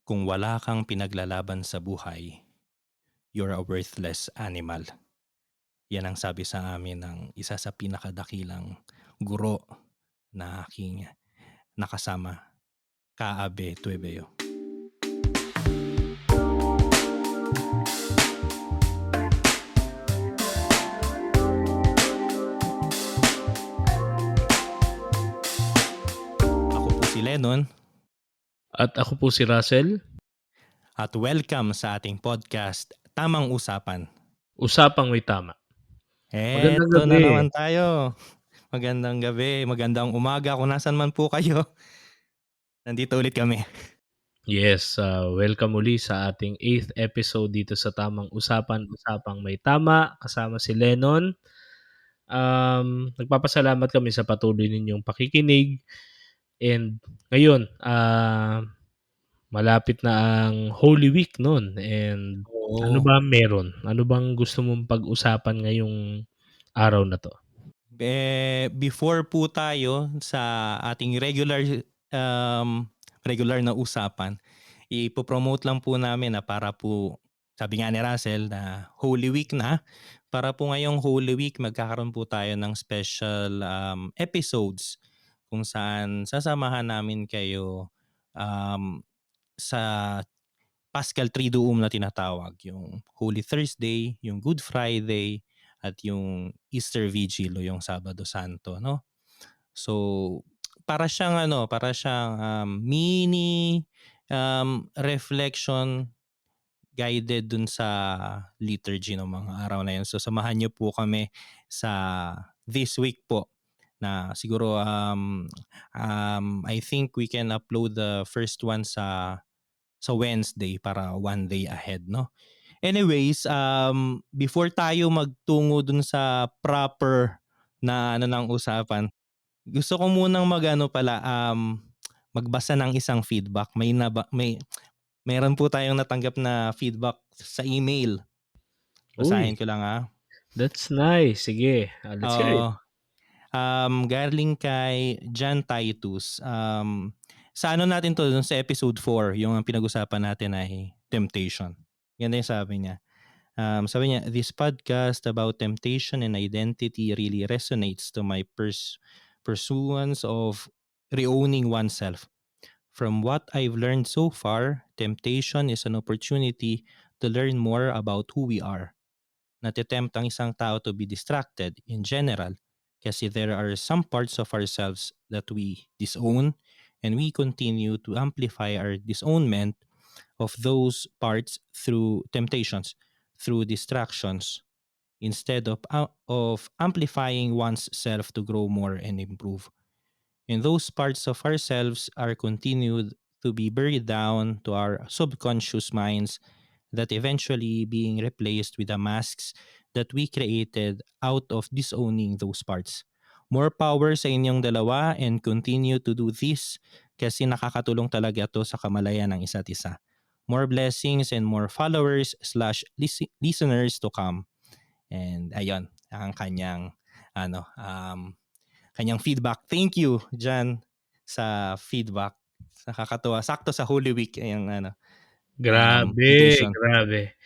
Kung wala kang pinaglalaban sa buhay, you're a worthless animal. Yan ang sabi sa amin ng isa sa pinakadakilang guro na aking nakasama, Kaabe Tuebeo. Ako po si Lennon At ako po si Russell. at welcome sa ating podcast, Tamang Usapan. Usapang may tama. Magandang Eto na gabi. naman tayo. Magandang gabi, magandang umaga kung nasan man po kayo. Nandito ulit kami. Yes, welcome uli sa ating 8th episode dito sa Tamang Usapan, Usapang May Tama. Kasama si Lennon. Nagpapasalamat kami sa patuloy ninyong pakikinig. And ngayon, malapit na ang Holy Week nun. And ano Oo. ba meron? Ano bang gusto mong pag-usapan ngayong araw na to? Before po tayo sa ating regular na usapan, ipo-promote lang po namin na para po, sabi nga ni Russell na Holy Week na, para po ngayong Holy Week magkakaroon po tayo ng special episodes kung saan sasamahan namin kayo um, sa Paschal Triduum na tinatawag, yung Holy Thursday, yung Good Friday, at yung Easter Vigil o yung Sabado Santo, no? So, para siyang mini reflection guided dun sa liturgy ng mga araw na yun. So, samahan niyo po kami sa this week po na siguro I think we can upload the first one sa Wednesday para one day ahead, no? Anyways, before tayo magtungo dun sa proper na ng usapan, gusto ko munang magbasa ng isang feedback. Meron po tayong natanggap na feedback sa email. Uy, Basahin ko lang that's nice. Sige, let's hear it. Oo. Galing kay John Titus. Sa ano natin to, dun sa episode 4, yung pinag-usapan natin ay temptation. Ganda yung sabi niya, this podcast about temptation and identity really resonates to my pursuance of reowning oneself. From what I've learned so far, temptation is an opportunity to learn more about who we are. Natitempt ang isang tao to be distracted in general kasi there are some parts of ourselves that we disown and we continue to amplify our disownment of those parts through temptations, through distractions, instead of amplifying one's self to grow more and improve. And those parts of ourselves are continued to be buried down to our subconscious minds that eventually being replaced with the masks that we created out of disowning those parts. More power sa inyong dalawa and continue to do this kasi nakakatulong talaga to sa kamalayan ng isa't isa. More blessings and more followers/listeners to come. And ayun, ang kanyang feedback. Thank you, Jan, sa feedback. Nakakatuwa. Sakto sa Holy Week yung Grabe, temptation. grabe.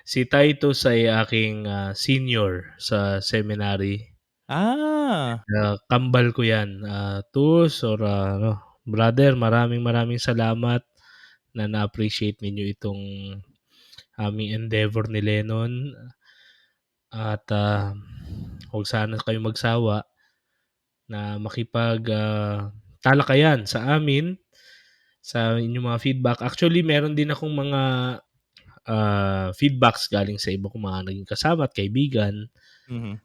Si Titus ay aking, senior sa seminary. Ah, Kambal ko 'yan. Tus or ano, brother, maraming maraming salamat na na-appreciate ninyo itong aming endeavor ni Lennon at, huwag sana kayong magsawa na talakayan sa amin, sa inyong mga feedback. Actually, meron din akong mga feedbacks galing sa iba kong mga naging kasama at kaibigan. mhm.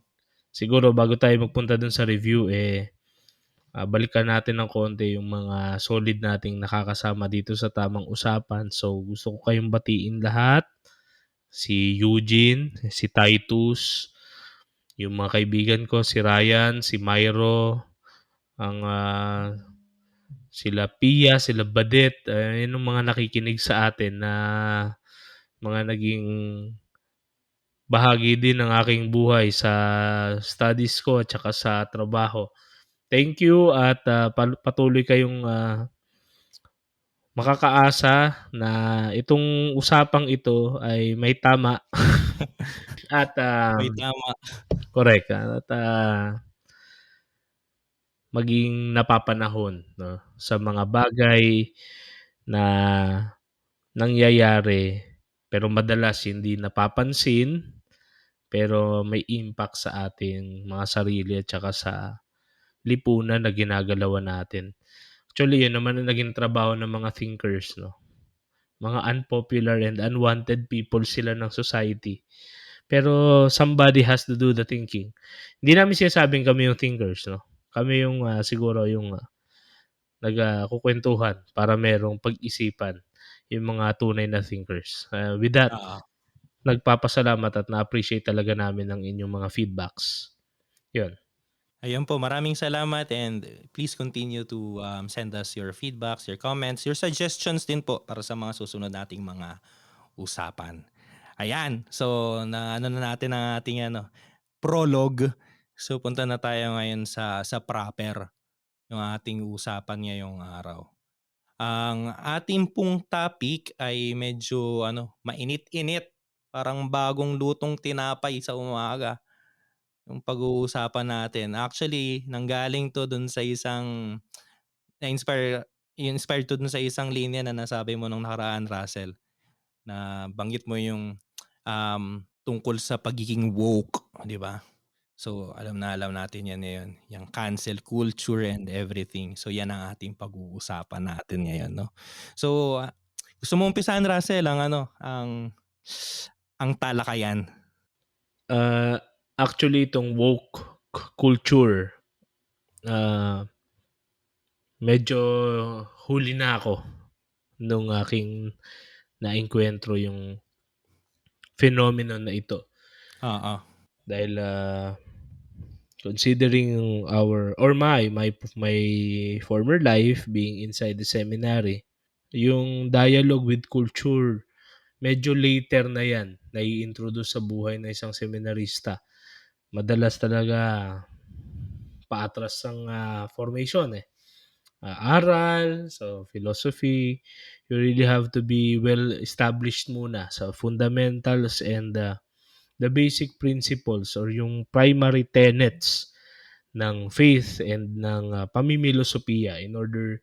Siguro bago tayo magpunta dun sa review, balikan natin ng konti yung mga solid nating nakakasama dito sa Tamang Usapan. So, gusto ko kayong batiin lahat. Si Eugene, si Titus, yung mga kaibigan ko, si Ryan, si Myro, ang sila Pia, sila Badet, yun ang mga nakikinig sa atin na mga naging bahagi din ng aking buhay sa studies ko at saka sa trabaho. Thank you at patuloy kayong makakaasa na itong usapang ito ay may tama at May tama. correct at maging napapanahon, no, sa mga bagay na nangyayari pero madalas hindi napapansin, pero may impact sa ating mga sarili at saka sa lipunan na ginagalawan natin. Actually, yun naman ang naging trabaho ng mga thinkers, no? Mga unpopular and unwanted people sila ng society. Pero somebody has to do the thinking. Hindi namin sinasabing kami yung thinkers, no? Kami yung siguro yung nagkukwentuhan para merong pag-isipan yung mga tunay na thinkers. With that, Oo. nagpapasalamat at na-appreciate talaga namin ang inyong mga feedbacks. Yun. Ayun po, maraming salamat and please continue to send us your feedbacks, your comments, your suggestions din po para sa mga susunod nating mga usapan. Ayan, so na natin ang ating prologue. So punta na tayo ngayon sa proper yung ating usapan ngayong araw. Ang ating pong topic ay medyo mainit-init, parang bagong lutong tinapay sa umaga. Yung pag-uusapan natin. Actually, nanggaling to dun sa isang inspired to dun sa isang linya na nasabi mo nung nakaraan, Russell, na banggit mo yung tungkol sa pagiging woke, di ba? So, alam natin yan ngayon. Yung cancel culture and everything. So, yan ang ating pag-uusapan natin ngayon, no? So, gusto mo umpisahan, Russell, ang talakayan? Actually, itong woke culture, medyo huli na ako nung aking naengkwentro yung phenomenon na ito. Oo. Dahil considering my former life being inside the seminary, yung dialogue with culture, medyo later na yan nai-introduce sa buhay ng isang seminarista. Madalas talaga paatras ang formation aral, so philosophy, you really have to be well established muna sa fundamentals and the basic principles or yung primary tenets ng faith and ng pamimilosopiya in order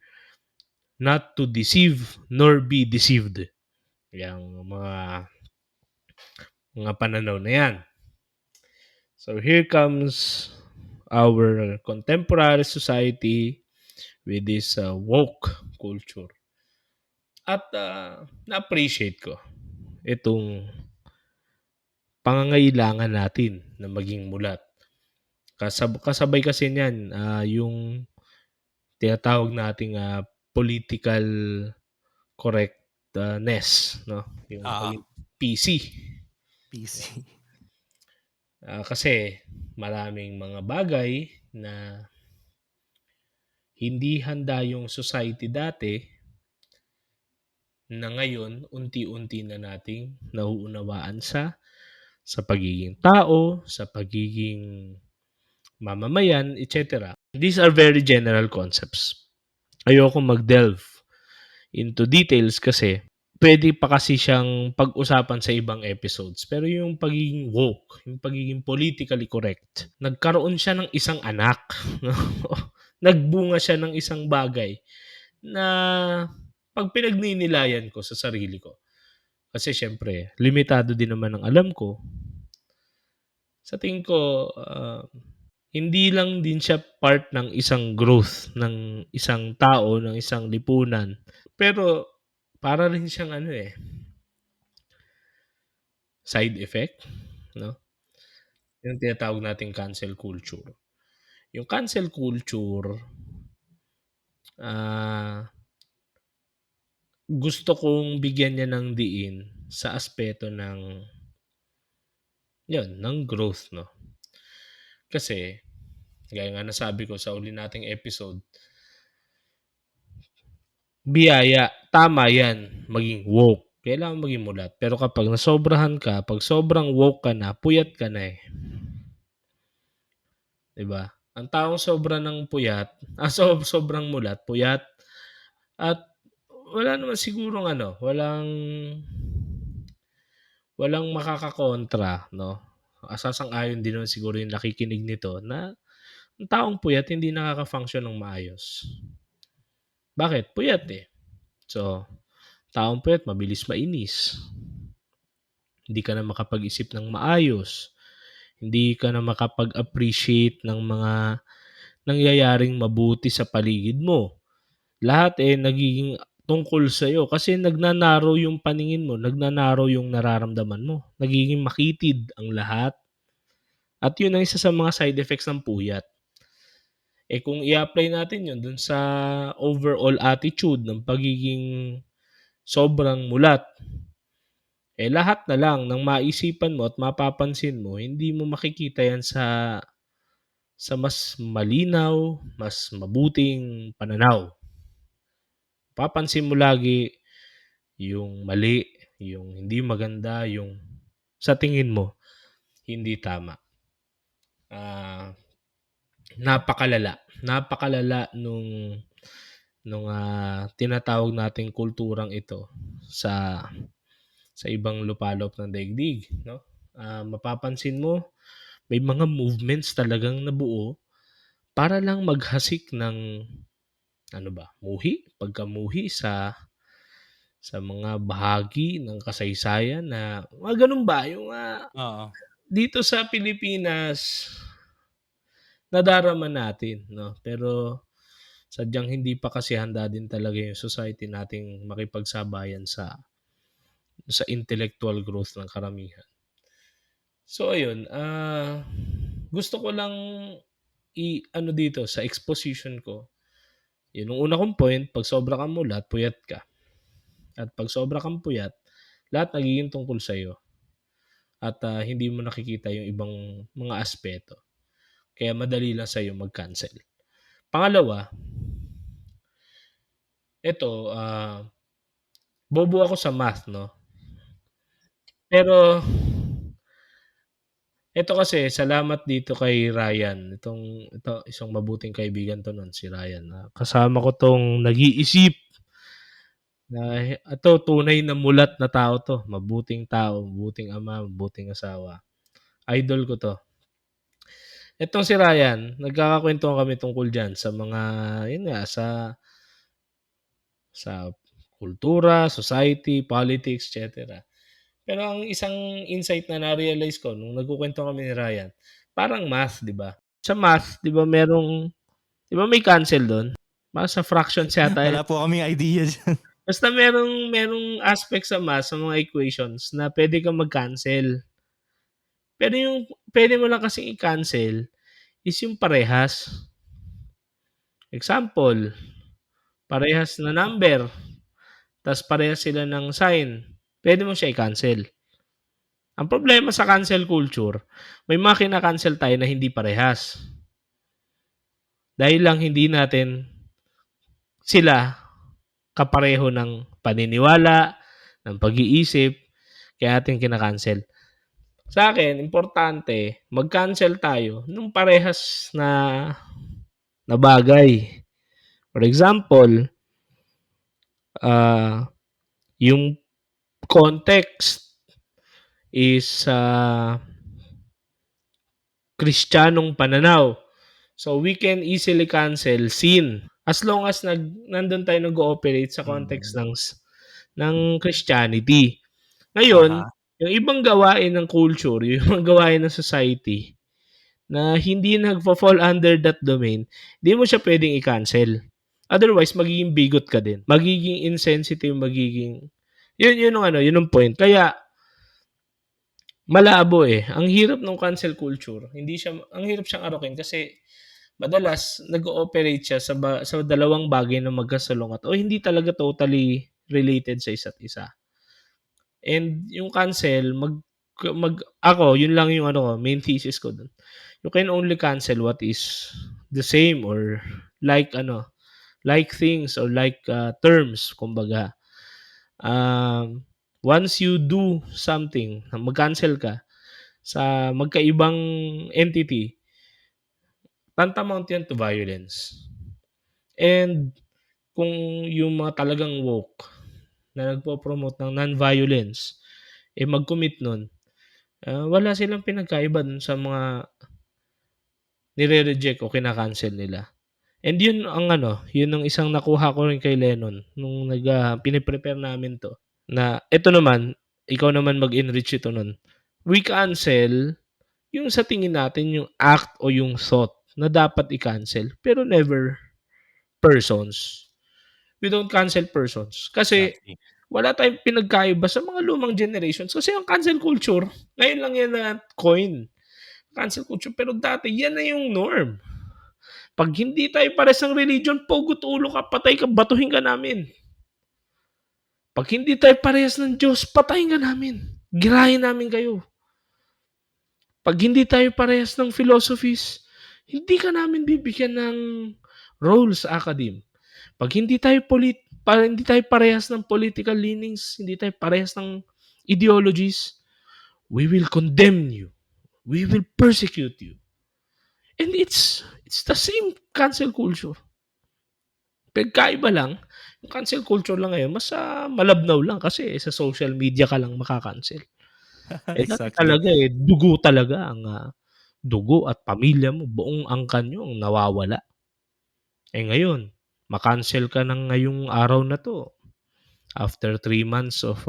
not to deceive nor be deceived. Yung mga pananaw na yan. So here comes our contemporary society with this woke culture. At na-appreciate ko itong pangangailangan natin na maging mulat. Kasabay kasi niyan yung tinatawag nating political correctness, no? Yung pagiging PC. PC. Kasi maraming mga bagay na hindi handa yung society dati na ngayon unti-unti na nating nauunawaan sa pagiging tao, sa pagiging mamamayan, etc. These are very general concepts. Ayoko mag-delve into details kasi pwede pa kasi siyang pag-usapan sa ibang episodes. Pero yung pagiging woke, yung pagiging politically correct, nagkaroon siya ng isang anak. No? Nagbunga siya ng isang bagay na pag pinagninilayan ko sa sarili ko, kasi syempre, limitado din naman ang alam ko, sa tingin ko, hindi lang din siya part ng isang growth ng isang tao, ng isang lipunan. Pero para rin siyang side effect, no? Yung tinatawag nating cancel culture. Yung cancel culture, gusto kong bigyan niya ng diin sa aspeto ng growth, no? Kasi, gaya nga nasabi ko sa uli nating episode, biyaya, tama yan, maging woke. Kailangan maging mulat. Pero kapag nasobrahan ka, pag sobrang woke ka na, puyat ka na eh. Diba? Ang taong sobra ng puyat, sobrang mulat, puyat, at wala naman sigurong walang makakakontra 'no. Sasang-ayon din naman siguro yung nakikinig nito na ang taong puyat hindi nakaka-function ng maayos. Bakit? Puyat, eh. So, taong puyat mabilis mainis, hindi ka na makapag-isip ng maayos, hindi ka na makapag-appreciate ng mga nangyayaring mabuti sa paligid mo. Lahat, nagiging tungkol sa'yo kasi nagnanarrow yung paningin mo, nagnanarrow yung nararamdaman mo, nagiging makitid ang lahat at yun ang isa sa mga side effects ng puyat. Kung i-apply natin yun dun sa overall attitude ng pagiging sobrang mulat, lahat na lang ng maisipan mo at mapapansin mo, hindi mo makikita yan sa mas malinaw, mas mabuting pananaw. Papansin mo lagi yung mali, yung hindi maganda, yung sa tingin mo hindi tama. Napakalala nung tinatawag nating kulturang ito sa ibang lupalop ng daigdig, no? Mapapansin mo may mga movements talagang nabuo para lang maghasik ng pagkamuhi sa mga bahagi ng kasaysayan na mga ganun ba yung Oo. dito sa Pilipinas nadarama natin, no? Pero sadyang hindi pa kasi handa din talaga yung society nating makipagsabayan sa intellectual growth ng karamihan. So ayun, gusto ko lang dito sa exposition ko, yun yung una kong point, 'pag sobra kang mulat, puyat ka. At 'pag sobra kang puyat, lahat nagiging tungkol sa'yo at hindi mo nakikita yung ibang mga aspeto. Kaya madali lang sa'yo mag-cancel. Pangalawa, eto, bobo ako sa math 'no, pero ito kasi salamat dito kay Ryan, ito isang mabuting kaibigan 'to nun si Ryan, kasama ko 'tong nag-iisip na ito tunay na mulat na tao 'to, mabuting tao, mabuting ama, mabuting asawa. Idol ko 'to. Itong si Ryan, nagkakakuwentuhan kami tungkol diyan sa mga yun nga, sa kultura, society, politics, et cetera. Pero ang isang insight na na-realize ko nung nagkukuwentuhan kami ni Ryan, parang math, 'di ba? Sa math, 'di ba 'di ba may cancel dun? Parang sa fractions yata yun. Wala po kaming idea dyan. Basta merong aspect sa math, sa mga equations na puwede kang mag-cancel. Pero yung puwede mo lang kasing i-cancel is yung parehas. Example, parehas na number, ta's parehas sila ng sign, puwede mo siya i-cancel. Ang problema sa cancel culture, may mga kina-cancel tayo na hindi parehas. Dahil lang hindi natin sila kapareho ng paniniwala, ng pag-iisip, kaya natin kina-cancel. Sa akin, importante mag-cancel tayo nung parehas na bagay. For example, yung context is Kristiyanong pananaw. So we can easily cancel sin as long as nandun tayo nag-ooperate sa context ng Christianity. Ngayon, yung ibang gawain ng culture, yung ibang gawain ng society na hindi nagfa-fall under that domain, hindi mo siya pwedeng i-cancel. Otherwise, magiging bigot ka din. Magiging insensitive, yun yung point. Kaya malabo Ang hirap ng cancel culture. Ang hirap siyang arukin kasi madalas nag-ooperate siya sa dalawang bagay na magkasalungat o hindi talaga totally related sa isa't isa. And yung cancel, ako, yun lang yung main thesis ko dun. You can only cancel what is the same or like things or like terms, kumbaga. Once you do something, mag-cancel ka sa magkaibang entity, tantamount yan to violence. And kung yung mga talagang woke na nagpo-promote ng non-violence, mag-commit nun, wala silang pinagkaiba dun sa mga nire-reject o kina-cancel nila. And yun ang yun ang isang nakuha ko rin kay Lennon nung pine-prepare namin 'to, na eto naman, ikaw naman mag-enrich ito nun. We cancel yung sa tingin natin yung act o yung thought na dapat i-cancel, pero never persons. We don't cancel persons kasi Exactly. wala tayong pinagkaiba sa mga lumang generations kasi ang cancel culture, ngayon lang yan na coin, cancel culture, pero dati yan na yung norm. 'Pag hindi tayo parehas ng religion, pugot ulo ka, patay ka, batuhin ka namin. 'Pag hindi tayo parehas ng Diyos, patayin ka namin. Girahin namin kayo. 'Pag hindi tayo parehas ng philosophies, hindi ka namin bibigyan ng role sa academe. 'Pag hindi tayo parehas ng political leanings, hindi tayo parehas ng ideologies, we will condemn you. We will persecute you. And it's the same cancel culture. Pagkaiba lang, yung cancel culture lang ngayon mas, malabnaw lang kasi sa social media ka lang maka-cancel. Dati Exactly. talaga, dugo talaga ang, dugo at pamilya mo, buong angkan niyo ang nawawala. Ngayon, ma-cancel ka ng ngayong araw na 'to, after 3 months of,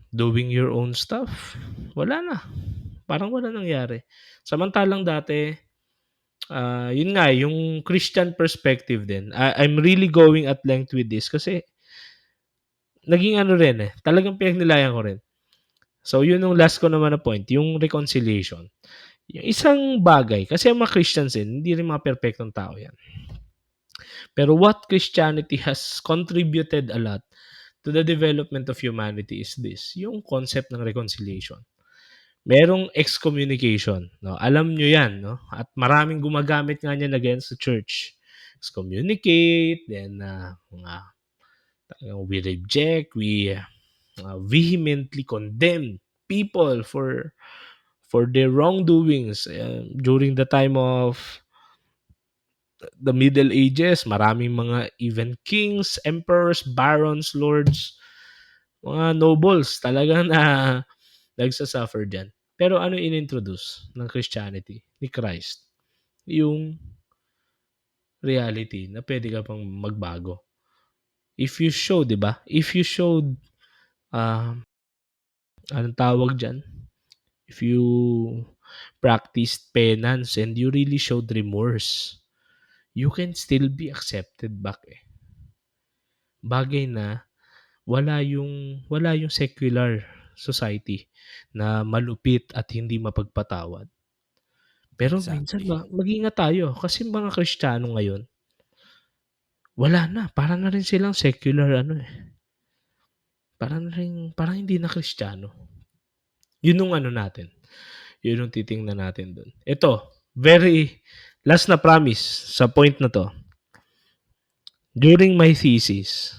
doing your own stuff, wala na, parang walang nangyari. Samantalang dati, yun nga, yung Christian perspective din, I'm really going at length with this kasi naging rin, talagang pinagnilayan ko rin. So, yun yung last ko naman na point, yung reconciliation. Yung isang bagay, kasi ang mga Christians hindi rin mga perpektong tao yan. Pero what Christianity has contributed a lot to the development of humanity is this, yung concept ng reconciliation. Merong excommunication, no? Alam nyo yan, no? At maraming gumagamit nga niyan against the church. Excommunicate, then we reject, we vehemently condemn people for their wrongdoings. During the time of the Middle Ages, maraming mga even kings, emperors, barons, lords, mga nobles talagang na nagsasuffer diyan. Pero ano inintroduce ng Christianity, ni Christ? Yung reality na pwede ka pang magbago. If you show, 'di ba? If you showed, anong tawag diyan? If you practiced penance and you really showed remorse, you can still be accepted back. Bagay na wala yung secular society na malupit at hindi mapagpatawad. Pero minsan Exactly. mag-ingat tayo kasi mga Kristiyano ngayon, wala na, para na rin silang secular parang hindi na Kristiyano. Yun yung natin, yun yung titingnan natin dun. Ito, very last na promise sa point na 'to. During my thesis,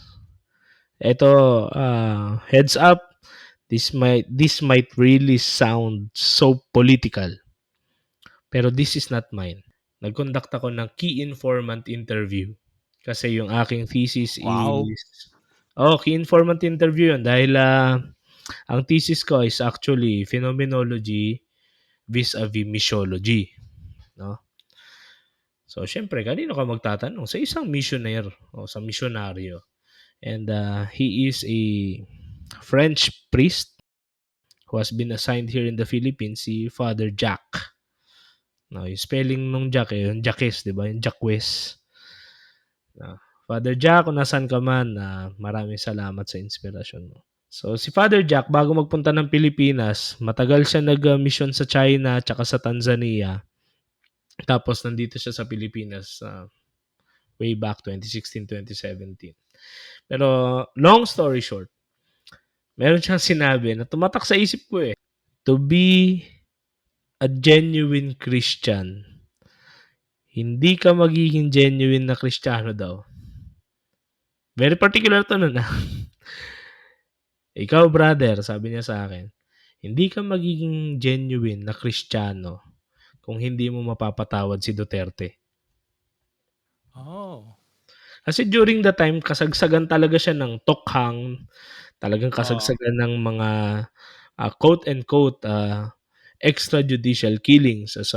ito, heads up, this might really sound so political, pero this is not mine. Nag-conduct ako ng key informant interview kasi yung aking thesis Wow. is key informant interview yun dahil, ang thesis ko is actually phenomenology vis-a-vis missiology, 'no? So, siyempre kanino ka magtatanong? Sa isang missionaire o sa misyonaryo. And, he is a French priest who has been assigned here in the Philippines, si Father Jack. No, yung spelling nung Jack, yung Jacques, 'di ba? Yung Jacques. Father Jack, kung nasaan ka man, maraming salamat sa inspirasyon mo. So, si Father Jack, bago magpunta ng Pilipinas, matagal siya nag-mission sa China at sa Tanzania. Tapos, nandito siya sa Pilipinas way back 2016, 2017. Pero, long story short, meron siyang sinabi na tumatak sa isip ko to be a genuine Christian, hindi ka magiging genuine na Kristiyano daw. Very particular to nun. Ikaw, brother, sabi niya sa akin, hindi ka magiging genuine na Kristiyano kung hindi mo mapapatawad si Duterte. Oh. Kasi during the time kasagsagan talaga siya ng tokhang, talagang Oo. kasagsagan ng mga, quote and quote, extrajudicial killings as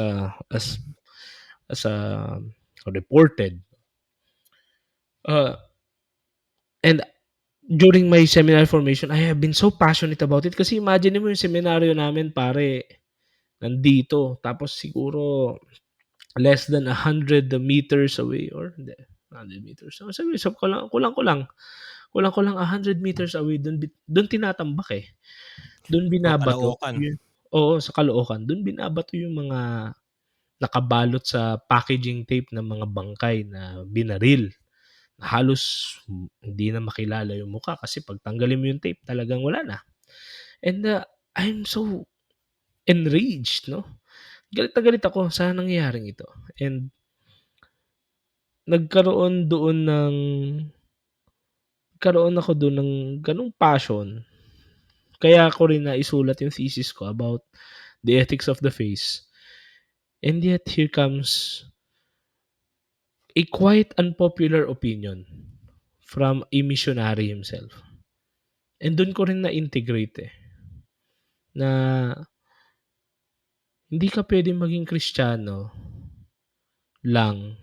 reported. Uh, and during my seminar formation, I have been so passionate about it kasi imagine mo yung seminaryo namin pare, nandito tapos siguro less than 100 meters away or hindi, 100 meters. So, sabi so kulang-kulang 100 meters away dun tinatambak, eh. Dun O binabato Caloocan. yun, oo, sa Caloocan. Dun binabato yung mga nakabalot sa packaging tape ng mga bangkay na binaril. Na halos hindi na makilala yung mukha kasi pag tanggalin mo yung tape talagang wala na. And, I'm so enraged 'no, galit na galit ako sa nangyayaring ito and nagkaroon doon ng nagkaroon ako dun ng gano'ng passion. Kaya ko rin naisulat yung thesis ko about the ethics of the face. And yet here comes a quite unpopular opinion from a missionary himself. And dun ko rin na-integrate, na hindi ka puwedeng maging Kristiyano lang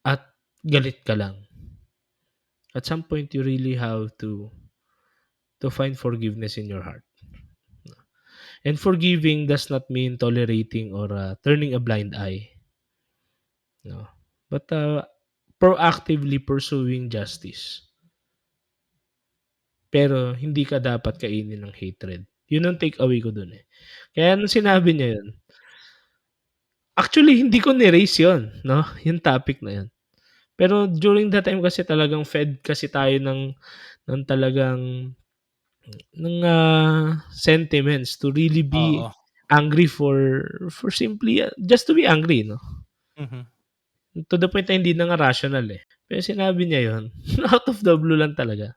at galit ka lang. At some point, you really have to find forgiveness in your heart. And forgiving does not mean tolerating or, turning a blind eye, no? But, proactively pursuing justice. Pero hindi ka dapat kainin ng hatred. Yun ang take away ko dun, eh. Kaya nung sinabi niya yun, actually hindi ko ni-raise yun 'no, yung topic na yun. Pero during that time kasi talagang fed kasi tayo ng talagang sentiments to really be Oo. angry for simply, just to be angry 'no. Mhm. To the point na hindi na nga rational, eh. Pero sinabi niya yun, out of the blue lang talaga.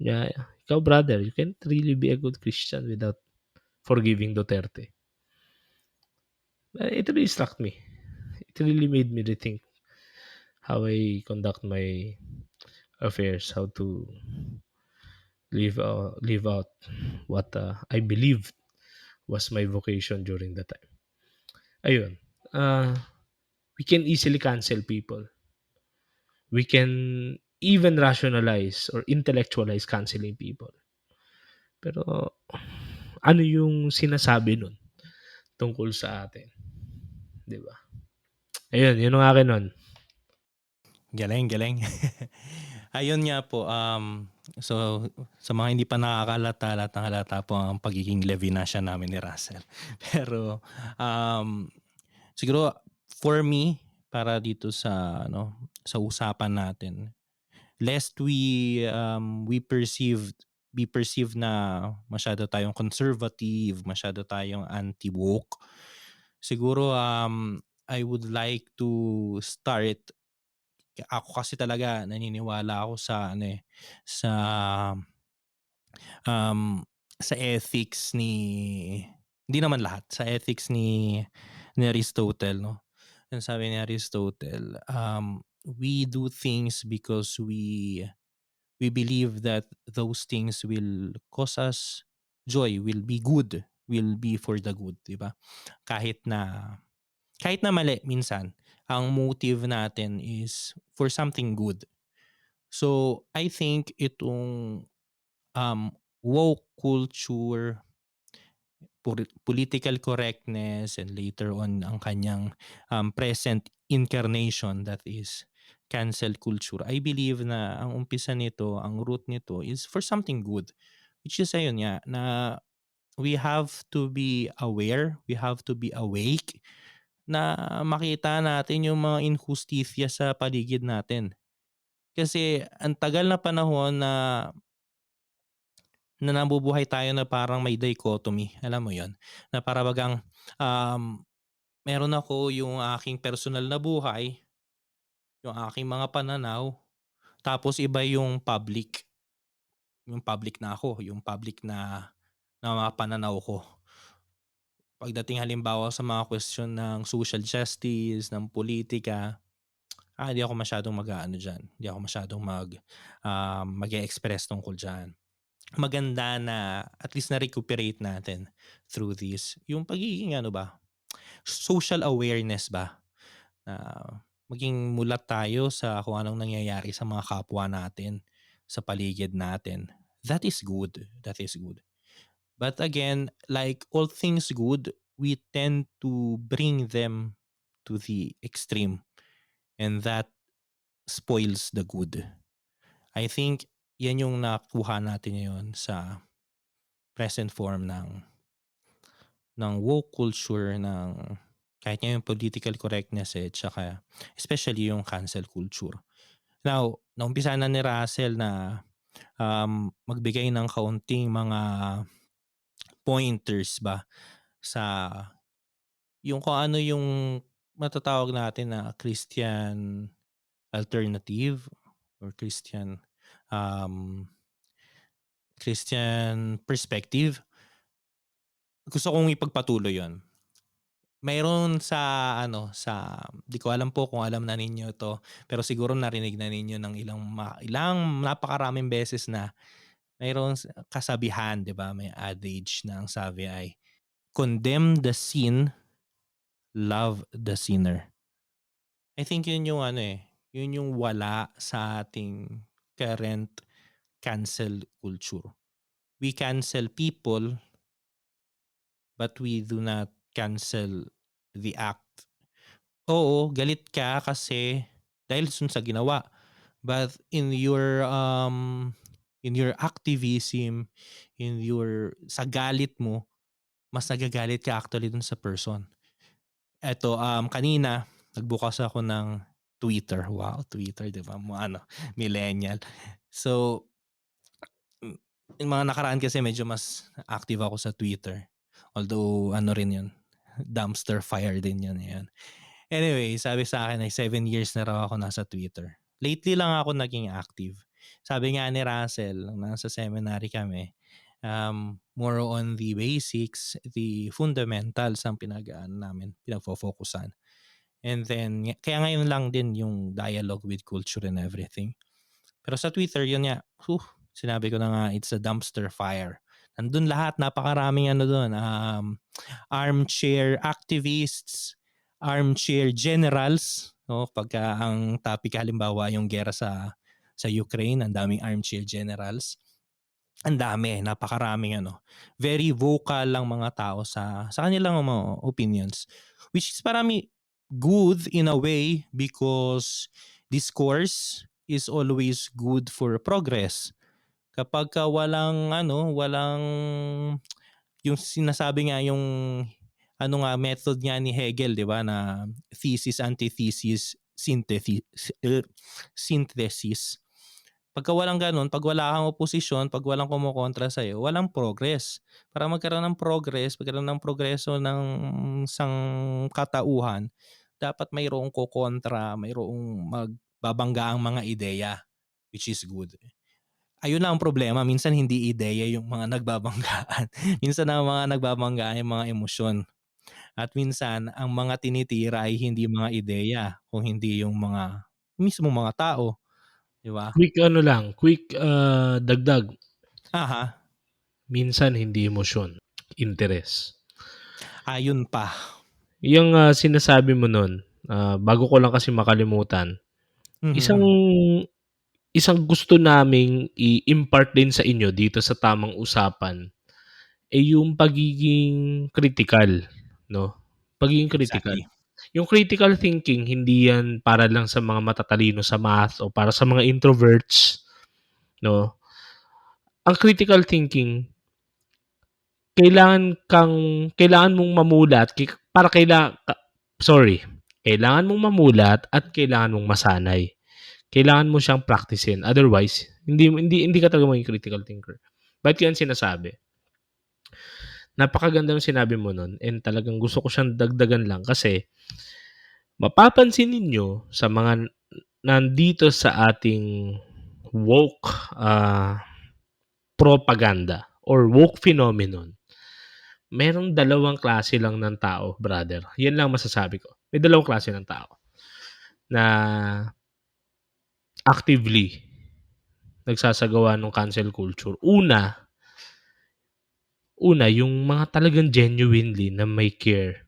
Yeah, "Ikaw brother, you can't really be a good Christian without forgiving Duterte." It really struck me. It really made me rethink how I conduct my affairs, how to live out what, I believed was my vocation during that time. Ayun, uh, we can easily cancel people. We can even rationalize or intellectualize canceling people. Pero ano yung sinasabi nun tungkol sa atin, 'di ba? Ayun, yun ang akin nun. Galing, galing. Ayun nga po, so sa mga hindi pa nakakalata, halatang halata po ang pagiging Levinasian namin ni Russell. Pero siguro for me, para dito sa sa usapan natin, lest we perceive na masyado tayong conservative, masyado tayong anti-woke. Siguro I would like to start. Ako kasi talaga naniniwala ako sa um, sa ethics hindi naman lahat, sa ethics ni Aristotle, 'no. Ang sabi ni Aristotle, we do things because we believe that those things will cause us joy, will be good, will be for the good, 'di ba? Kahit na kahit na mali minsan, ang motive natin is for something good. So, I think itong woke culture, political correctness, and later on ang kanyang present incarnation, that is cancel culture. I believe na ang umpisa nito, ang root nito is for something good. Which is ayun nga, na we have to be aware, we have to be awake na makita natin yung mga injustisya sa paligid natin. Kasi ang tagal na panahon na nabubuhay tayo na parang may dichotomy, alam mo yon. Na para bagang um, meron ako yung aking personal na buhay, yung aking mga pananaw, tapos iba yung public na ako, yung public na mga pananaw ko. Pagdating halimbawa sa mga question ng social justice, ng politika, Hindi ako masyadong mag-aano diyan, hindi ako masyadong mag-e-express tungkol diyan. Maganda na at least na-recuperate natin through this, yung pagiging ano ba, social awareness ba, na maging mulat tayo sa kung anong nangyayari sa mga kapwa natin, sa paligid natin. That is good, that is good. But again, like all things good, we tend to bring them to the extreme, and that spoils the good. I think yan yung nakuha natin ngayon sa present form ng woke culture, ng kahit nga yung political correctness tsaka especially yung cancel culture. Now, naumpisa na ni Russell na magbigay ng kaunting mga pointers ba sa yung kung ano yung matatawag natin na Christian alternative or Christian perspective. Gusto kong ipagpatuloy yon. Mayroon sa di ko alam po kung alam na ninyo to, pero siguro narinig na ninyo ng ilang napakaraming beses na mayroong kasabihan, 'di ba? May adage na ang sabi ay, condemn the sin, love the sinner. I think yun yung yun yung wala sa ating current cancel culture. We cancel people, but we do not cancel the act. Oo, galit ka kasi dahil sa ginawa. But in your activism, sa galit mo, mas nagagalit ka actually dun sa person. Eto, kanina, nagbukas ako ng Twitter. Wow, Twitter, di ba? Millennial. So, yung mga nakaraan kasi medyo mas active ako sa Twitter. Although, rin yun, dumpster fire din yun. Yan. Anyway, sabi sa akin ay 7 years na raw ako nasa Twitter. Lately lang ako naging active. Sabi nga ni Russell, nung nasa seminary kami, more on the basics, the fundamentals ang pinagfo-focusan. And then, kaya ngayon lang din yung dialogue with culture and everything. Pero sa Twitter, yun nga, sinabi ko na nga, it's a dumpster fire. Nandun lahat, napakaraming doon, armchair activists, armchair generals, no? Pagka ang topic halimbawa yung gera sa Ukraine, ang daming armchair generals. Ang dami, napakaraming very vocal lang mga tao sa kanilang mga opinions, which is parami good in a way because discourse is always good for progress. Kapag walang yung sinasabi nga yung method nga ni Hegel, 'di ba, na thesis, antithesis, synthesis. Pagka walang ganun, pag wala kang oposisyon, pag walang kumukontra sa'yo, walang progress. Para magkaroon ng progress, magkaroon ng progreso ng katauhan, dapat mayroong kukontra, mayroong magbabangga ang mga ideya, which is good. Ayun lang ang problema, minsan hindi ideya yung mga nagbabanggaan. Minsan ang mga nagbabanggaan yung mga emosyon. At minsan, ang mga tinitira ay hindi mga ideya, kung hindi yung mismong mga tao. Di ba? Quick dagdag. Aha. Minsan hindi emosyon, interes. Ayun pa. Yung sinasabi mo nun, bago ko lang kasi makalimutan, isang gusto naming i-impart din sa inyo dito sa tamang usapan yung pagiging critical, no? Pagiging critical. Exactly. Yung critical thinking, hindi yan para lang sa mga matatalino sa math o para sa mga introverts, no? Ang critical thinking, kailangan mong mamulat kailangan mong mamulat at kailangan mong masanay. Kailangan mo siyang practicein. Otherwise, hindi ka talaga maging critical thinker. Bakit yan sinasabi? Napakaganda ng sinabi mo nun and talagang gusto ko siyang dagdagan lang kasi mapapansin ninyo sa mga nandito sa ating woke propaganda or woke phenomenon, merong dalawang klase lang ng tao, brother. Yan lang masasabi ko. May dalawang klase ng tao. na actively nagsasagawa ng cancel culture. Una yung mga talagang genuinely na may care.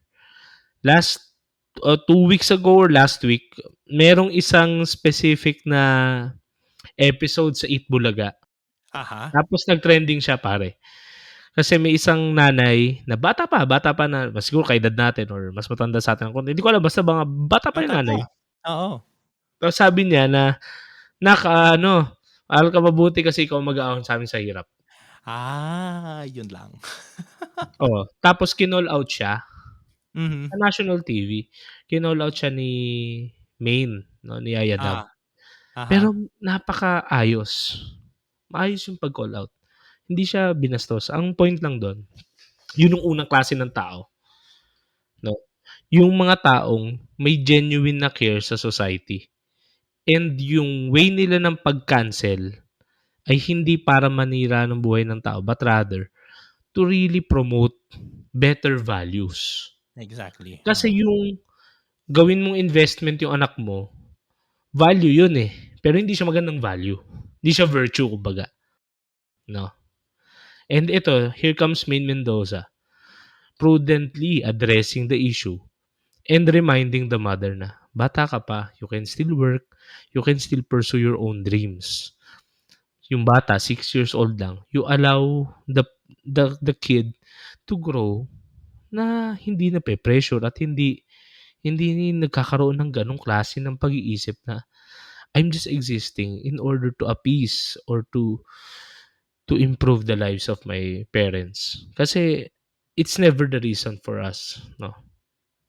Last 2 weeks ago or last week, merong isang specific na episode sa Eat Bulaga. Aha. Tapos nag-trending siya pare. Kasi may isang nanay na bata pa na siguro kaedad natin or mas matanda sa atin ng konti. Hindi ko alam basta mga bata pa yung Matanda. nanay. Oo. Tapos sabi niya na, "Nak, aral ka mabuti kasi ikaw mag-aahon sa amin sa hirap." Yun lang. Oo, tapos kinall out siya Mhm. sa national TV. Kinall out siya ni Maine 'no, ni Yaya Dab. Ah, aha. Pero napakaayos. Maayos yung pag-call out. Hindi siya binastos. Ang point lang dun, yun yung unang klase ng tao 'no, yung mga taong may genuine na care sa society and yung way nila ng pag-cancel ay hindi para manira ng buhay ng tao but rather to really promote better values. Exactly, oo. Kasi yung gawin mong investment yung anak mo, value yun, eh, pero hindi siya magandang value. Hindi siya virtue kumbaga, 'no? And ito, here comes Main Mendoza, prudently addressing the issue and reminding the mother na, "Bata ka pa, you can still work, you can still pursue your own dreams." Yung bata, 6 years old lang, you allow the kid to grow na hindi nape-pressure at hindi hindi nagkakaroon ng gano'ng klase ng pag-iisip na, "I'm just existing in order to appease or to improve the lives of my parents." Kasi it's never the reason for us, 'no,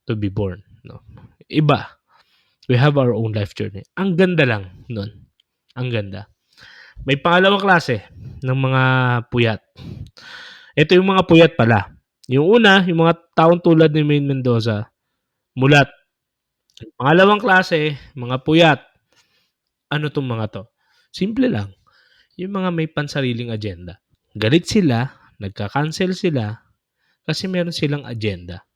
to be born, 'no. Iba, we have our own life journey. Ang ganda lang nun, ang ganda. May pangalawang klase ng mga puyat. Ito yung mga puyat pala. Yung una, yung mga taong tulad ni Main Mendoza, mulat. Pangalawang klase, mga puyat. Ano 'tong mga 'to? Simple lang, yung mga may pansariling agenda. Galit sila, nagka-cancel sila kasi meron silang agenda.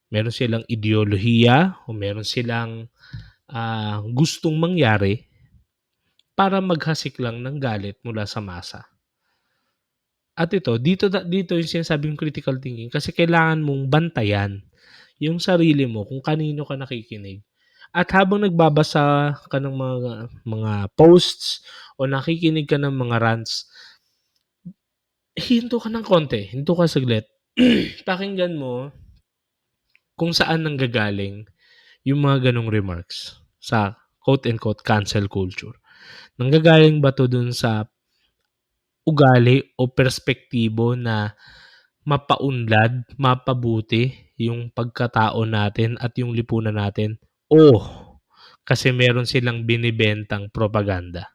Meron silang ideolohiya o meron silang, gustong mangyari para maghasik lang ng galit mula sa masa. At dito yung sinasabing critical thinking kasi kailangan mong bantayan yung sarili mo kung kanino ka nakikinig. At habang nagbabasa ka ng mga posts o nakikinig ka ng mga rants, hinto ka ng konti, hinto ka saglit. Pakinggan mo kung saan nanggagaling yung mga ganong remarks sa quote unquote cancel culture. Nanggagaling ba 'to dun sa ugali o perspektibo na mapaunlad, mapabuti yung pagkatao natin at yung lipunan natin o kasi meron silang binibentang propaganda?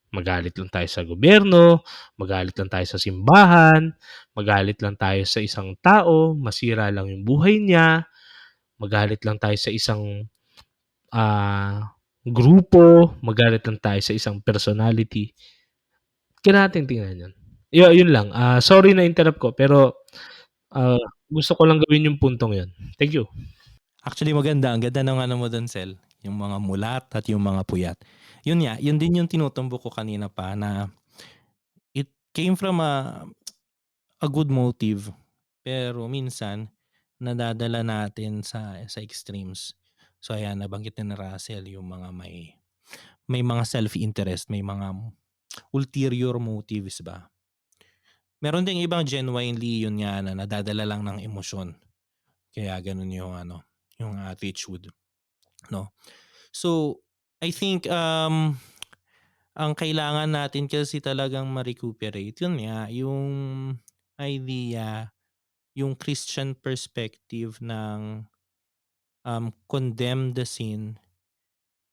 Magalit lang tayo sa gobyerno, magalit lang tayo sa simbahan, magalit lang tayo sa isang tao, masira lang yung buhay niya, magalit lang tayo sa isang, grupo, magalit lang tayo sa isang personality. Kailangan nating tingnan 'yun. Yun lang, sorry na-interrupt ko pero, gusto ko lang gawin yung puntong 'yun. Thank you. Actually maganda, ang ganda ng ano mo dun Sel, yung mga mulat at yung mga puyat. Yun nga, yun din yung tinutumbok ko kanina pa na it came from a good motive, pero minsan nadadala natin sa extremes. So ayan, nabanggit ni Russell yung mga may mga self-interest, may mga ulterior motives ba. Meron ding ibang genuinely yun nga na nadadala lang ng emosyon. Kaya ganun yung ano, yung attitude, no? So, I think ang kailangan natin kasi talagang ma-recuperate yun nga yung idea, yung Christian perspective ng condemn the sin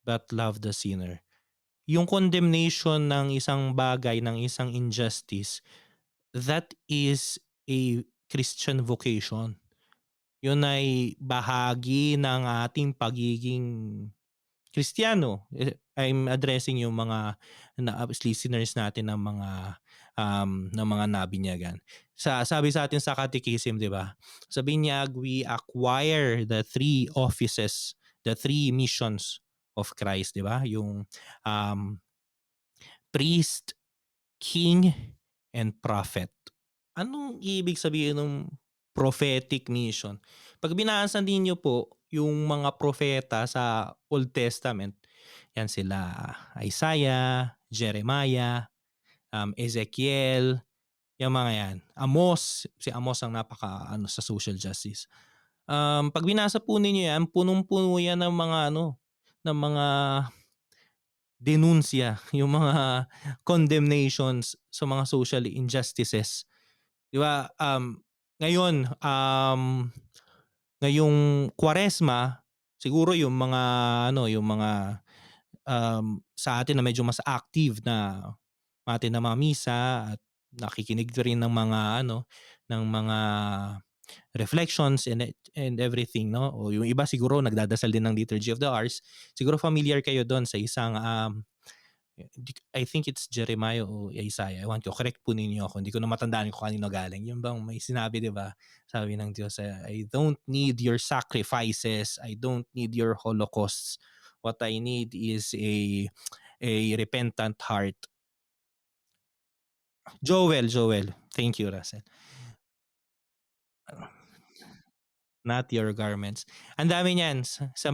but love the sinner. Yung condemnation ng isang bagay, ng isang injustice, that is a Christian vocation. Yun ay bahagi ng ating pagiging Kristiyano. I'm addressing yung mga listeners natin ng mga nabinyagan. Sabi sa atin sa catechism, 'di ba? Sa binyag we acquire the three offices the three missions of Christ, di ba? Yung priest, king, and prophet. Anong ibig sabihin ng prophetic mission? Pag binasa ninyo po yung mga propeta sa Old Testament, yan sila Isaiah, Jeremiah, Ezekiel, yung mga yan. Amos, si Amos ang napaka sa social justice. Pag binasa po ninyo yan, punong-puno yan ng mga ng mga denunsya, yung mga condemnations sa mga social injustices. Di ba? Ngayon, ngayong Kwaresma, siguro yung mga yung mga sa atin na medyo mas active na atin na mga misa at nakikinig rin ng mga ng mga reflections and everything, no? O yung iba siguro nagdadasal din ng Liturgy of the Hours. Siguro familiar kayo doon sa isang I think it's Jeremiah o Isaiah. I want to correct po ninyo ako. Hindi ko na matandaan kung kanino galing. Yung bang may sinabi, di ba? Sabi ng Diyos, I don't need your sacrifices. I don't need your holocausts. What I need is a repentant heart. Joel. Thank you, Russell. Not your garments. Ang dami niyan sa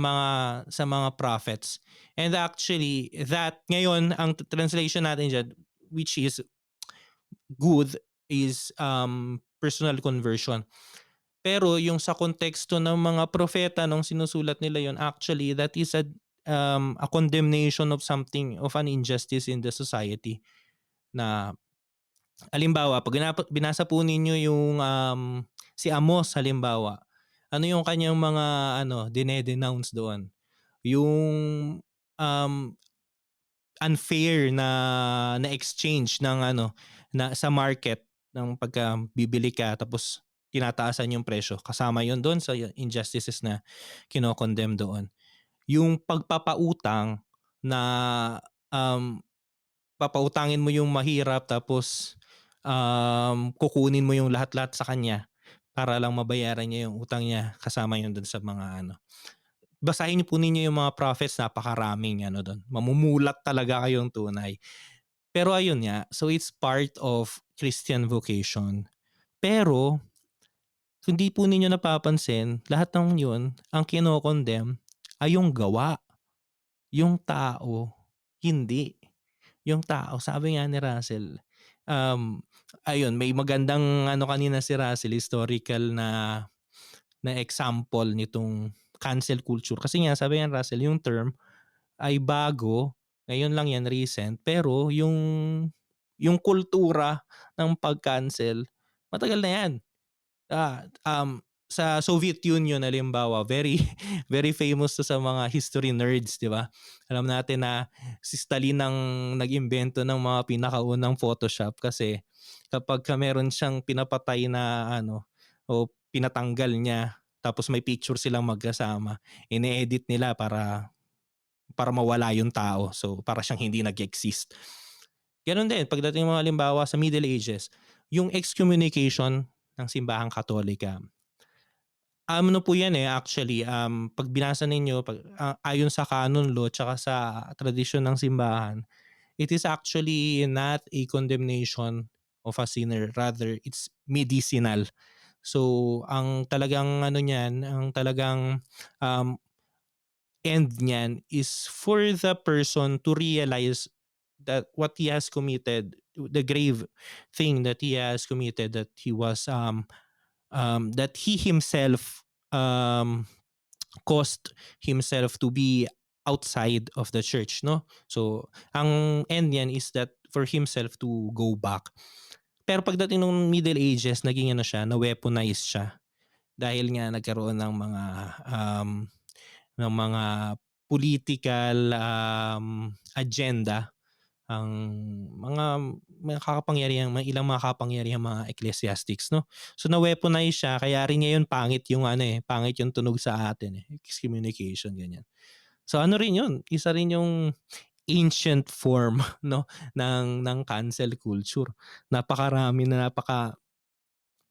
mga prophets. And actually, that ngayon ang translation natin diyan, which is good, is personal conversion. Pero yung sa konteksto ng mga propeta nung sinusulat nila yon, actually that is a condemnation of something, of an injustice in the society. Na halimbawa, pag binasa po ninyo yung si Amos halimbawa, ano yung kanyang mga dinedenounce doon? Yung unfair na exchange ng na sa market ng pagka bibili ka tapos tinataasan yung presyo. Kasama yon doon sa injustices na kino-condemn doon. Yung pagpapautang na papautangin mo yung mahirap tapos kukunin mo yung lahat-lahat sa kanya para lang mabayaran niya yung utang niya, kasama yun doon sa mga basahin niyo po ninyo yung mga prophets, napakaraming doon. Mamumulat talaga kayong tunay. Pero ayun nga, so it's part of Christian vocation. Pero kung di po ninyo napapansin, lahat ng yun, ang kino-condemn ay yung gawa. Yung tao, hindi. Yung tao, sabi nga ni Russell, ayun, may magandang kanina si Russell, historical na example nitong cancel culture. Kasi nga, sabi nga Russell, yung term ay bago, ngayon lang yan, recent, pero yung kultura ng pag-cancel, matagal na yan. Sa Soviet Union halimbawa, very very famous to sa mga history nerds, di ba? Alam natin na si Stalin ang nag-imbento ng mga pinakaunang Photoshop kasi kapag meron siyang pinapatay na o pinatanggal niya tapos may picture silang magkasama, ine-edit nila para mawala yung tao. So para siyang hindi nag-exist. Ganon din pagdating mga halimbawa sa Middle Ages, yung excommunication ng simbahang Katolika. Ano po yan actually, pag binasa ninyo, ayon sa canon law tsaka sa tradisyon ng simbahan, it is actually not a condemnation of a sinner, rather it's medicinal. So ang talagang niyan, ang talagang end niyan is for the person to realize that what he has committed, the grave thing that he has committed, that he was that he himself caused himself to be outside of the church, no? So ang end niyan is that for himself to go back. Pero pagdating ng Middle Ages, naging siya, na-weaponize siya dahil nga nagkaroon ng mga political agenda ang mga ilang mga kapangyarihang mga ecclesiastics, no? So na-weaponize siya, kaya rin ngayon pangit yung pangit yung tunog sa atin excommunication, ganyan. So rin yun, isa rin yung ancient form no ng cancel culture. Napakarami na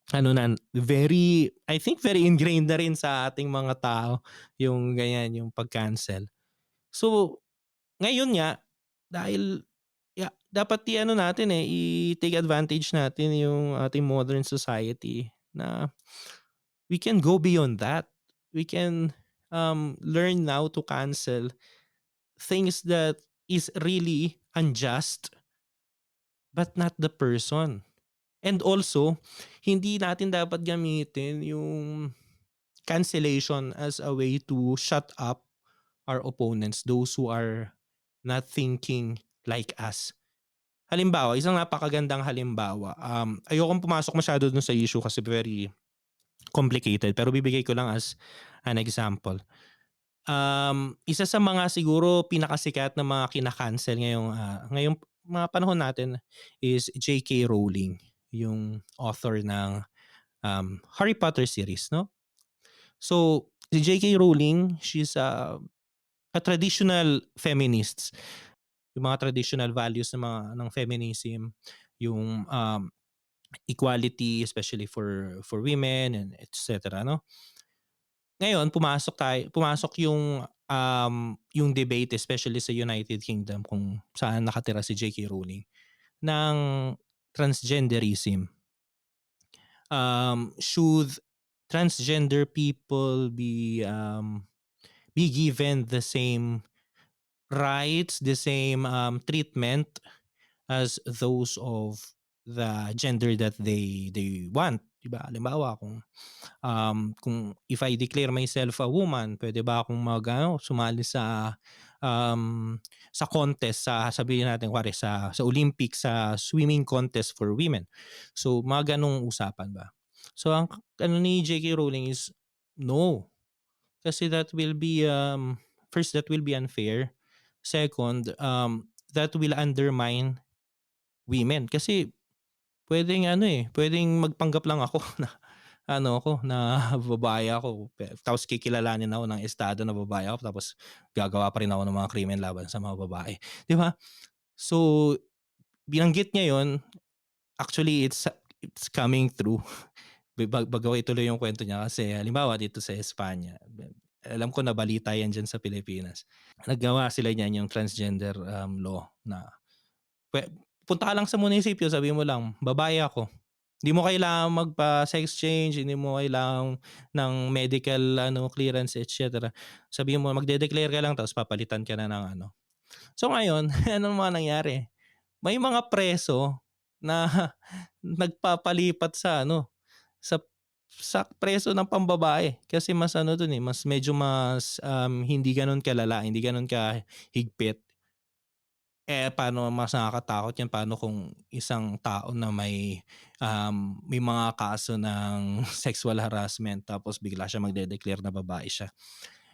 ano na, very, I think very ingrained na rin sa ating mga tao yung ganyan, yung pag-cancel. So, ngayon nga, dahil dapat i-ano natin i-take advantage natin yung ating modern society na we can go beyond that. We can learn now to cancel things that is really unjust but not the person. And also, hindi natin dapat gamitin yung cancellation as a way to shut up our opponents, those who are not thinking like us. Halimbawa, isang napakagandang halimbawa. Ayokong pumasok masyado dun sa issue kasi very complicated, pero bibigay ko lang as an example. Isa sa mga siguro pinakasikat na mga kina-cancel ngayong mga panahon natin is J.K. Rowling, yung author ng Harry Potter series, no? So, si J.K. Rowling, she's a traditional feminist. Yung mga traditional values ng feminism, yung equality especially for women and etc., no? Ngayon pumasok yung debate especially sa United Kingdom kung saan nakatira si J.K. Rowling ng transgenderism. Should transgender people be given the same rights, the same treatment as those of the gender that they want, 'di ba? Halimbawa kung if I declare myself a woman, pwede ba akong sumali sa contest, sabihin natin kuwari sa Olympics, sa swimming contest for women. So mga ganong usapan ba. So ang ano ni J.K. Rowling is no. Kasi that will be first, that will be unfair. Second, that will undermine women kasi pwedeng magpanggap lang ako na babae ako, tapos kikilalanin ako ng estado na babae ako, tapos gagawa pa rin ako ng mga krimen laban sa mga babae, 'di ba? So binanggit niya 'yon, actually it's coming through. Bago ituloy yung kwento niya kasi halimbawa dito sa Espanya, alam ko nabalita yan diyan sa Pilipinas. Naggawa sila niyan yung transgender law na punta ka lang sa munisipyo, sabihin mo lang, babae ako. Hindi mo kailangang magpa-sex change, hindi mo kailangang ng medical clearance, etc. Sabihin mo, magde-declare ka lang tapos papalitan ka na ng ano. So ngayon, ano mga nangyari? May mga preso na nagpapalipat sa preso ng pambabae kasi mas mas medyo mas hindi ganoon kalala, hindi ganoon kahigpit. Paano mas nakakatakot yan, paano kung isang tao na may mga kaso ng sexual harassment tapos bigla siya magde-declare na babae siya.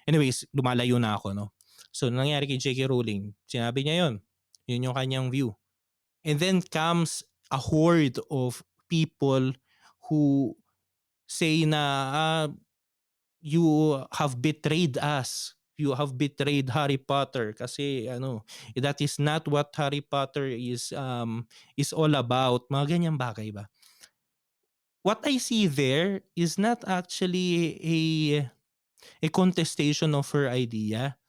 Anyways, lumalayo na ako, no? So, nangyari kay J.K. Rowling, sinabi niya yun. Yun yung kanyang view. And then comes a horde of people who say na you have betrayed us. You have betrayed Harry Potter kasi that is not what Harry Potter is all about. Mga ganyang bagay ba? What I see there is not actually a contestation of her idea,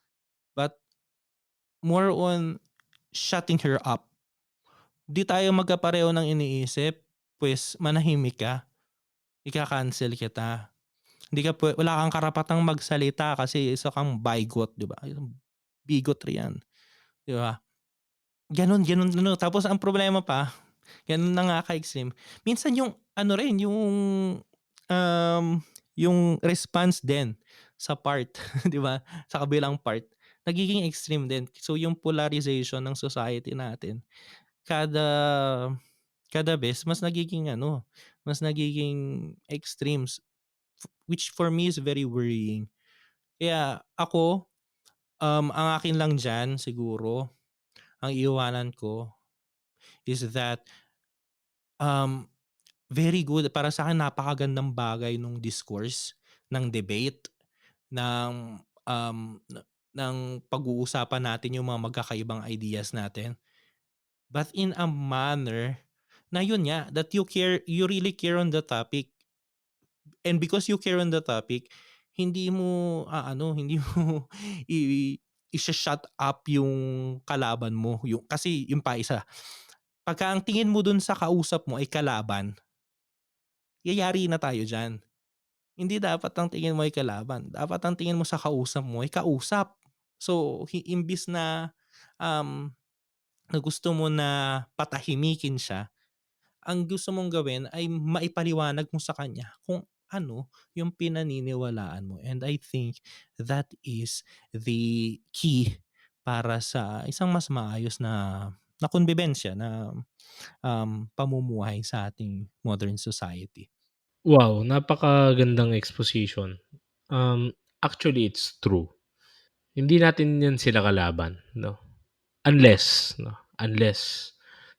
but more on shutting her up. Di tayo magkapareho ng iniisip, pues manahimik ka, ika-cancel kita. Wala kang karapatang magsalita kasi isa kang bigot, 'di ba? Bigotry 'yan, 'di ba? Gano'n, gano'n tapos ang problema pa, gano'n na nga ka-extreme. Minsan yung rin, um, yung response din sa part, 'di ba? Sa kabilang part, nagiging extreme din. So yung polarization ng society natin, kada kada beses mas nagiging extremes, which for me is very worrying. Kaya ako, ang akin lang diyan siguro, ang iiwanan ko is that, um, very good para sa'kin, napakagandang bagay nung discourse, ng debate, ng, ng pag-uusapan natin yung mga magkakaibang ideas natin. But in a manner na yun nga, that you really care on the topic. And because you care on the topic, hindi mo hindi mo i-shut up yung kalaban mo. Kasi yung pa isa, pagka ang tingin mo dun sa kausap mo ay kalaban, yayari na tayo diyan. Hindi dapat ang tingin mo ay kalaban. Dapat ang tingin mo sa kausap mo ay kausap. So, imbis um, na gusto mo na patahimikin siya, ang gusto mong gawin ay maipaliwanag mo sa kanya kung ano yung pinaniniwalaan mo. And I think that is the key para sa isang mas maayos na konbibensya na pamumuhay sa ating modern society. Wow, napakagandang exposition. Actually, it's true. Hindi natin yan sila kalaban, no? Unless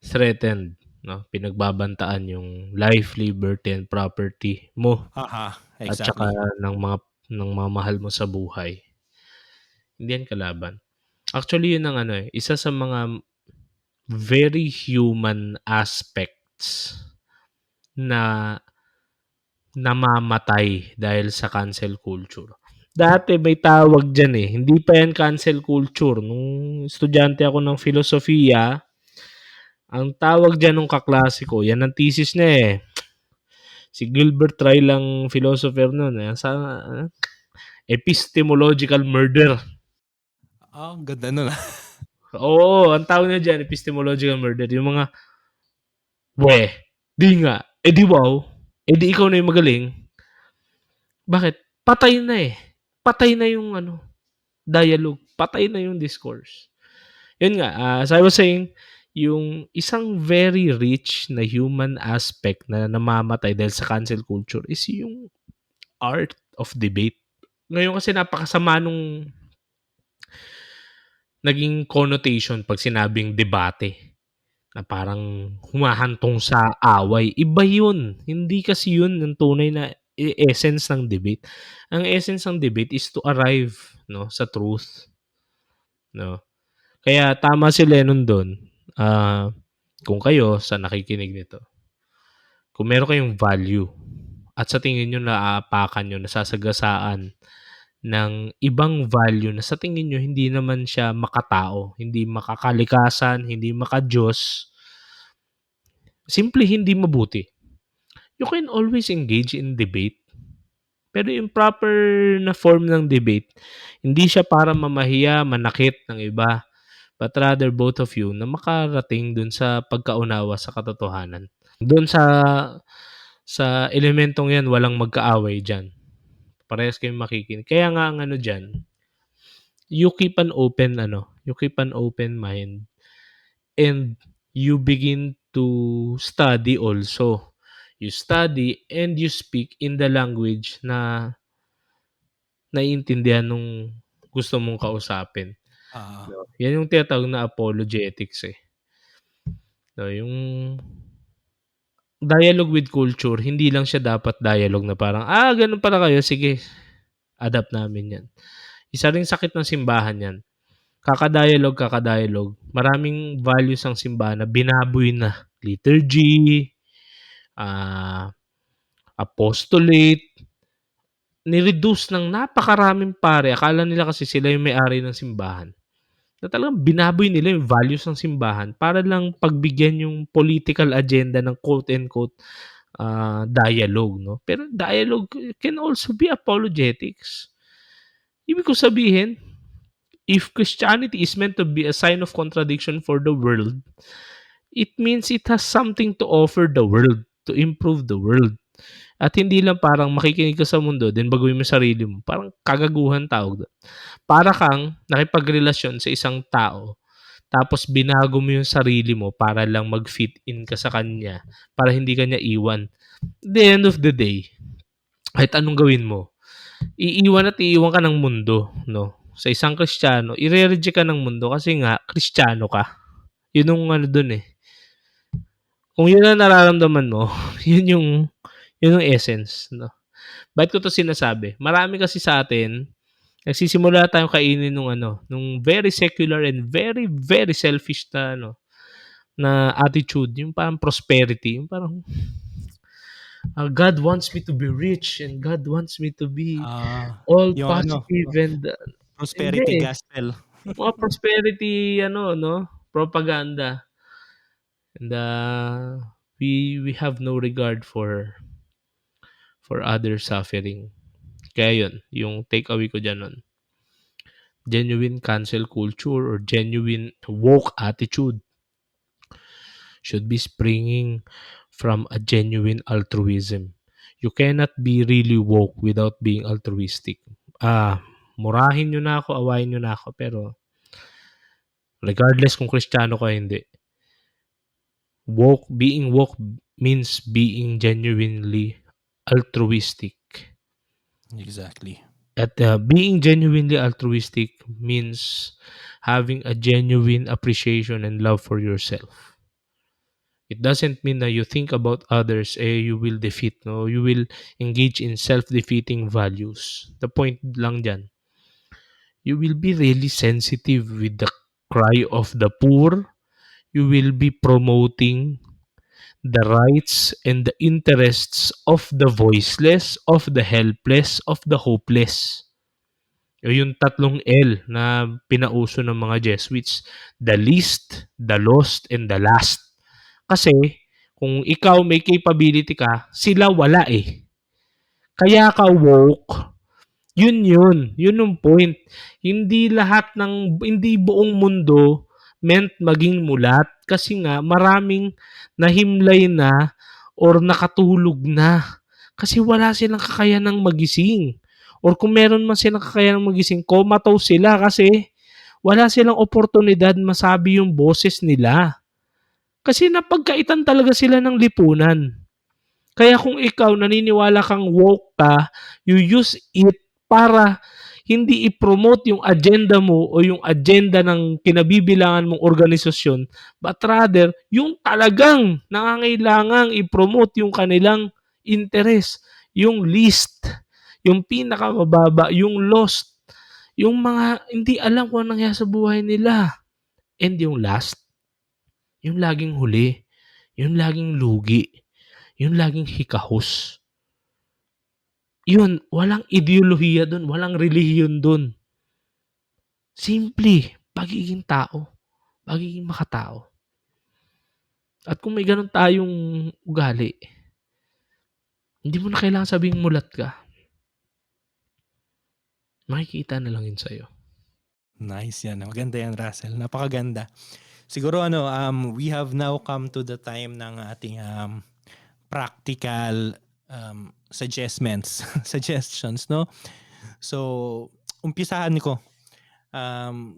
threatened, no? Pinagbabantaan yung life, liberty, and property mo Aha, at saka exactly. ng mga mahal mo sa buhay. Hindi yan kalaban. Actually, yun ang isa sa mga very human aspects na namamatay dahil sa cancel culture. Dati may tawag dyan eh. Hindi pa yan cancel culture. Nung estudyante ako ng filosofiya, ang tawag dyan nung kaklase ko, yan ang thesis niya eh. Si Gilbert Ryle lang philosopher nun eh. Epistemological murder. Ganda nun. Oo, ang tawag niya dyan, epistemological murder. Yung mga, di nga, di wow, di ikaw na yung magaling. Bakit? Patay na eh. Patay na yung dialogue. Patay na yung discourse. Yun nga, as I was saying, yung isang very rich na human aspect na namamatay dahil sa cancel culture is yung art of debate. Ngayon kasi napakasama nung naging connotation pag sinabing debate na parang humahantong sa away. Iba yun. Hindi kasi yun yung tunay na essence ng debate. Ang essence ng debate is to arrive sa truth. No? Kaya tama si Lennon doon. Kung kayo sa nakikinig nito, kung meron kayong value at sa tingin nyo naaapakan nyo, nasasagasaan ng ibang value na sa tingin nyo hindi naman siya makatao, hindi makakalikasan, hindi makadiyos, simply hindi mabuti. You can always engage in debate. Pero yung proper na form ng debate, hindi siya para mamahiya, manakit ng iba, but rather both of you na makarating dun sa pagkaunawa sa katotohanan. Dun sa elementong yan, walang magkaaway dyan. Parehas kayong makikinig. Kaya nga ang dyan, you keep an open mind and you begin to study also. You study and you speak in the language na naiintindihan nung gusto mong kausapin. Yan yung tinatawag na apologetics eh. No, yung dialogue with culture, hindi lang siya dapat dialogue na parang, ganun pala kayo, sige, adapt namin yan. Isa ring sakit ng simbahan yan. Kakadialogue, maraming values ang simbahan na binaboy na. Liturgy, apostolate, nireduce ng napakaraming pare. Akala nila kasi sila yung may-ari ng simbahan. Na talagang binaboy nila yung values ng simbahan para lang pagbigyan yung political agenda ng quote-unquote dialogue. No? Pero dialogue can also be apologetics. Ibig ko sabihin, if Christianity is meant to be a sign of contradiction for the world, it means it has something to offer the world, to improve the world. At hindi lang parang makikinig ka sa mundo, then baguhin mo sarili mo. Parang kagaguhan tawag doon. Para kang nakipagrelasyon sa isang tao, tapos binago mo yung sarili mo para lang mag-fit in ka sa kanya, para hindi ka niya iwan. At the end of the day, kahit anong gawin mo, iiwan ka ng mundo, no? Sa isang Kristiyano, i-reject ka ng mundo kasi nga, Kristiyano ka. Yun yung dun eh. Kung yun ang nararamdaman mo, yun yung essence, no? Bakit ko to sinasabi? Marami kasi sa atin, nagsisimula tayong kainin nung very secular and very, very selfish na attitude, yung parang prosperity, yung parang God wants me to be rich and God wants me to be all Yung positive and prosperity hindi. gospel. Mga prosperity no, propaganda. And we have no regard for other suffering. Kaya yun, yung takeaway ko dyan nun, genuine cancel culture or genuine woke attitude should be springing from a genuine altruism. You cannot be really woke without being altruistic. Murahin nyo na ako, awayin nyo na ako, pero regardless kung Kristiyano ka hindi, being woke means being genuinely altruistic. Exactly. At being genuinely altruistic means having a genuine appreciation and love for yourself. It doesn't mean that you think about others, you will defeat, no? You will engage in self-defeating values. The point lang dyan, you will be really sensitive with the cry of the poor. You will be promoting the rights and the interests of the voiceless, of the helpless, of the hopeless. Yung tatlong L na pinauso ng mga Jesuits, the least, the lost, and the last. Kasi kung ikaw may capability ka, sila wala eh. Kaya ka woke. Yun yung point. Hindi buong mundo meant maging mulat kasi nga maraming nahimlay na or nakatulog na kasi wala silang kakayanang magising. Or kung meron man silang kakayanang magising, comatose sila kasi wala silang oportunidad masabi yung boses nila. Kasi napagkaitan talaga sila ng lipunan. Kaya kung ikaw naniniwala kang woke ka, you use it para hindi i-promote yung agenda mo o yung agenda ng kinabibilangan mong organisasyon, but rather, yung talagang nangangailangang i-promote yung kanilang interest, yung least, yung pinakamababa, yung lost, yung mga hindi alam kung anong nangyari sa buhay nila. And yung last, yung laging huli, yung laging lugi, yung laging hikahos. Yun, walang ideolohiya dun, walang relihiyon dun. Simple, pagiging tao, pagiging makatao. At kung may ganun tayong ugali, hindi mo na kailangan sabihing mulat ka. Makikita na lang yun sa'yo. Nice yan. Maganda yan, Russell. Napakaganda. Siguro we have now come to the time ng ating practical suggestions, no? So, umpisahan ko.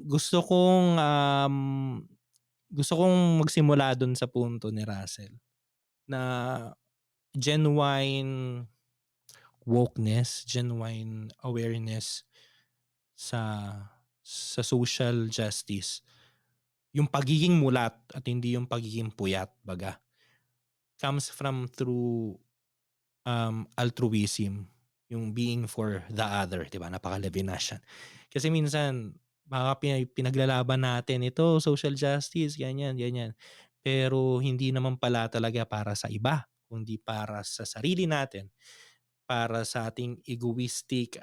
Gusto kong magsimula dun sa punto ni Russell na genuine wokeness, genuine awareness sa social justice. Yung pagiging mulat at hindi yung pagiging puyat, baga, comes from through altruism, yung being for the other, di ba? Napaka-Levinas yan. Kasi minsan, baka pinaglalaban natin ito, social justice, ganyan. Pero hindi naman pala talaga para sa iba, kundi para sa sarili natin, para sa ating egoistic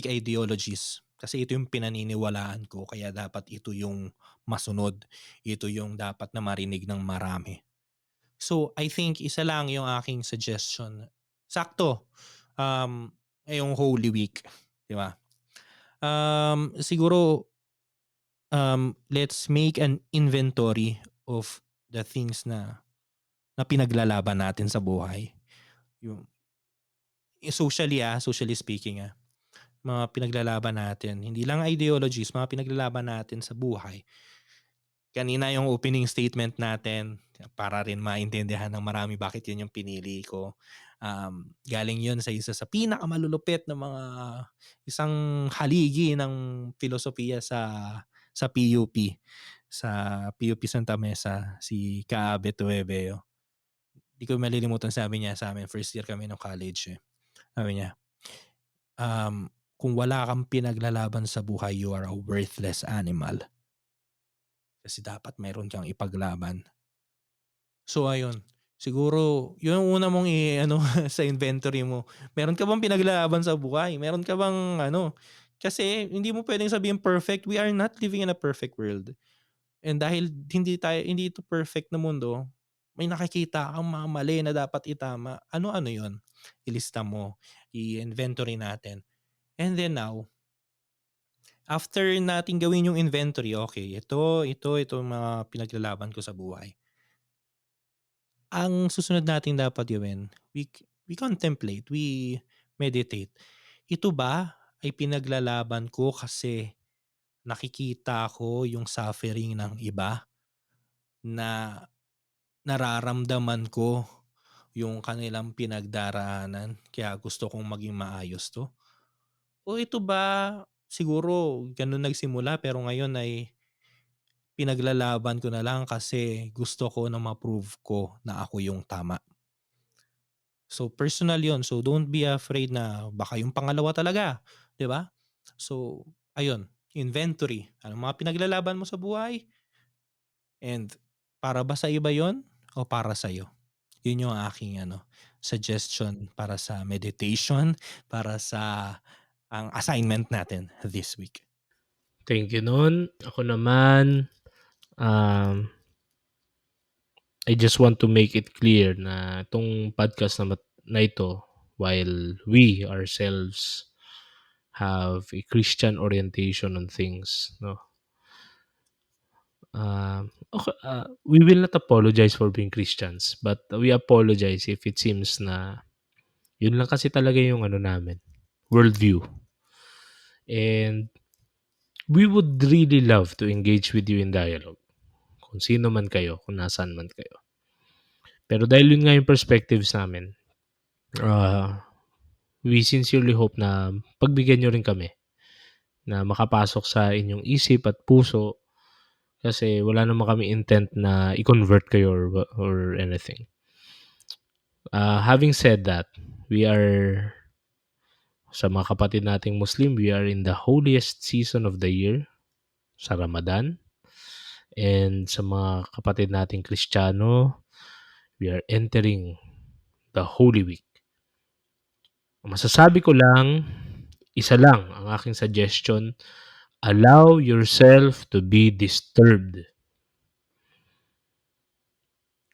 ideologies. Kasi ito yung pinaniniwalaan ko, kaya dapat ito yung masunod. Ito yung dapat na marinig ng marami. So, I think isa lang yung aking suggestion. Sakto. Yung Holy Week. Di ba? Siguro, let's make an inventory of the things na pinaglalaban natin sa buhay. Yung socially speaking, mga pinaglalaban natin. Hindi lang ideologies, mga pinaglalaban natin sa buhay. Kanina yung opening statement natin, para rin maintindihan ng marami bakit yun yung pinili ko. Galing yun sa isa sa pinakamalulupit na mga isang haligi ng filosofiya sa PUP. Sa PUP Santa Mesa, si Kaabe Tuebeo. Di ko malilimutan, sabi niya sa amin, first year kami ng college. Sabi niya, kung wala kang pinaglalaban sa buhay, you are a worthless animal. Kasi dapat mayroon kang ipaglaban. So ayun, Siguro, yun ang una mong sa inventory mo. Meron ka bang pinaglalaban sa buhay? Meron ka bang kasi hindi mo pwedeng sabihin perfect. We are not living in a perfect world. And dahil hindi ito perfect na mundo, may nakikita kang mga mali na dapat itama. Ano-ano yun? Ilista mo. I-inventory natin. And then now, after natin gawin yung inventory, okay, ito mga pinaglalaban ko sa buhay. Ang susunod nating dapat gawin, we contemplate, we meditate. Ito ba ay pinaglalaban ko kasi nakikita ko yung suffering ng iba na nararamdaman ko yung kanilang pinagdaraanan kaya gusto kong maging maayos 'to? O ito ba siguro ganun nagsimula pero ngayon ay pinaglalaban ko na lang kasi gusto ko na ma-prove ko na ako yung tama. So personal 'yon. So don't be afraid na baka yung pangalawa talaga, 'di ba? So ayun, inventory. Anong mga pinaglalaban mo sa buhay and para ba sa iba 'yon o para sa'yo? 'Yun yung aking suggestion para sa meditation, para sa ang assignment natin this week. Thank you nun. Ako naman, um, I just want to make it clear na itong podcast na ito, while we ourselves have a Christian orientation on things, no? Okay, we will not apologize for being Christians, but we apologize if it seems na yun lang kasi talaga yung namin, worldview. And we would really love to engage with you in dialogue. Kung sino man kayo, kung nasaan man kayo. Pero dahil yun nga yung perspectives namin, we sincerely hope na pagbigyan nyo rin kami na makapasok sa inyong isip at puso kasi wala naman kami intent na i-convert kayo or anything. Having said that, we are, sa mga kapatid nating Muslim, we are in the holiest season of the year, sa Ramadan. And sa mga kapatid nating Kristiyano, we are entering the Holy Week. Masasabi ko lang, isa lang ang aking suggestion, allow yourself to be disturbed.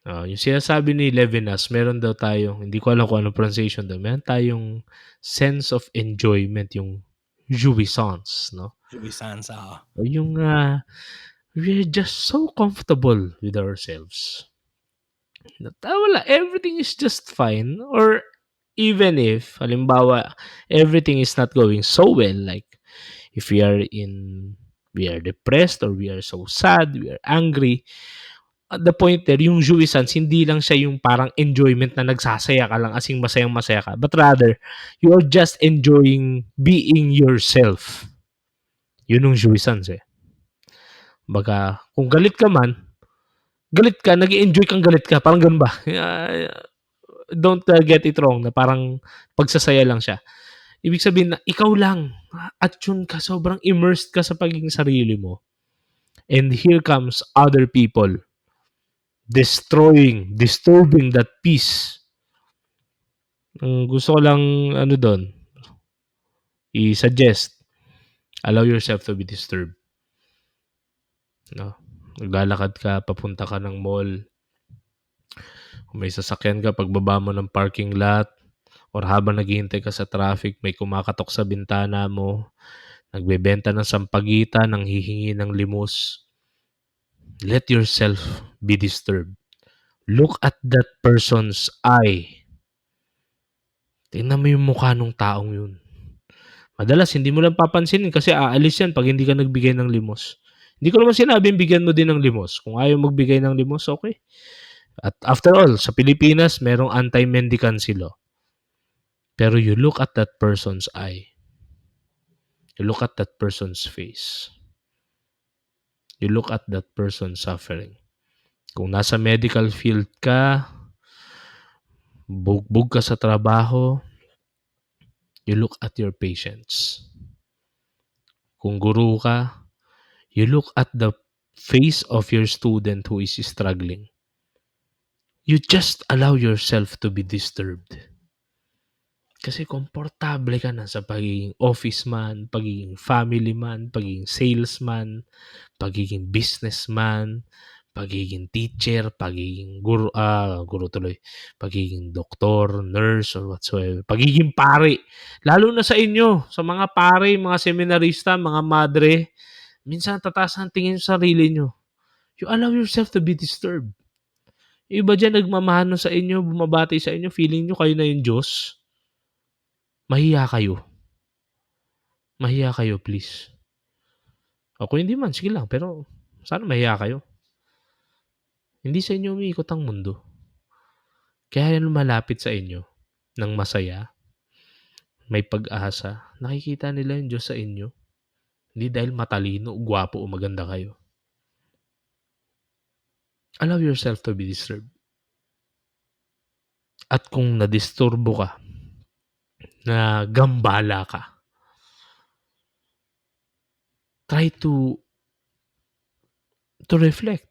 Yung sinasabi ni Levinas, meron daw tayong, hindi ko alam kung ano pronunciation daw, meron tayong sense of enjoyment, yung jouissance, no? Jouissance, Yung we're just so comfortable with ourselves. Wala, everything is just fine. Or even if, halimbawa, everything is not going so well, like if we are depressed or we are so sad, we are angry, at the point there, yung jouissance, hindi lang siya yung parang enjoyment na nagsasaya ka lang, asing masayang-masaya ka. But rather, you are just enjoying being yourself. Yun yung jouissance eh. Baga, kung galit ka man, galit ka, nag-enjoy kang galit ka. Parang ganun ba? Don't get it wrong na parang pagsasaya lang siya. Ibig sabihin na ikaw lang. At yun ka, sobrang immersed ka sa pagiging sarili mo. And here comes other people disturbing that peace. Gusto ko lang doon, i-suggest, allow yourself to be disturbed. No? Naglalakad ka, papunta ka ng mall, kung may sasakyan ka, pagbaba mo ng parking lot, or habang naghihintay ka sa traffic, may kumakatok sa bintana mo, nagbebenta ng sampagita, nang hihingi ng limos. Let yourself be disturbed. Look at that person's eye. Tingnan mo yung mukha ng taong yun. Madalas, hindi mo lang papansinin kasi aalis yan pag hindi ka nagbigay ng limos. Hindi ko naman sinabing bigyan mo din ng limos. Kung ayaw magbigay ng limos, okay. At after all, sa Pilipinas, merong anti-mendicancy law. Pero you look at that person's eye. You look at that person's face. You look at that person's suffering. Kung nasa medical field ka, bugbog ka sa trabaho, you look at your patients. Kung guru ka, you look at the face of your student who is struggling. You just allow yourself to be disturbed. Kasi komportable ka na sa pagiging office man, pagiging family man, pagiging salesman, pagiging businessman, pagiging teacher, pagiging guro tuloy, pagiging doktor, nurse, or whatsoever, pagiging pare. Lalo na sa inyo, sa mga pare, mga seminarista, mga madre, minsan tataas ang tingin sa sarili nyo. You allow yourself to be disturbed. Yung iba dyan nagmamahano sa inyo, bumabati sa inyo, feeling nyo kayo na yung Diyos. Mahiya kayo. Mahiya kayo, please. O kung hindi man, sige lang. Pero sana mahiya kayo. Hindi sa inyo umiikot ang mundo. Kaya yan lumalapit sa inyo ng masaya, may pag-asa. Nakikita nila yung Diyos sa inyo. Hindi dahil matalino, gwapo o maganda kayo. Allow yourself to be disturbed. At kung nadisturbo ka, na gambala ka, try to reflect,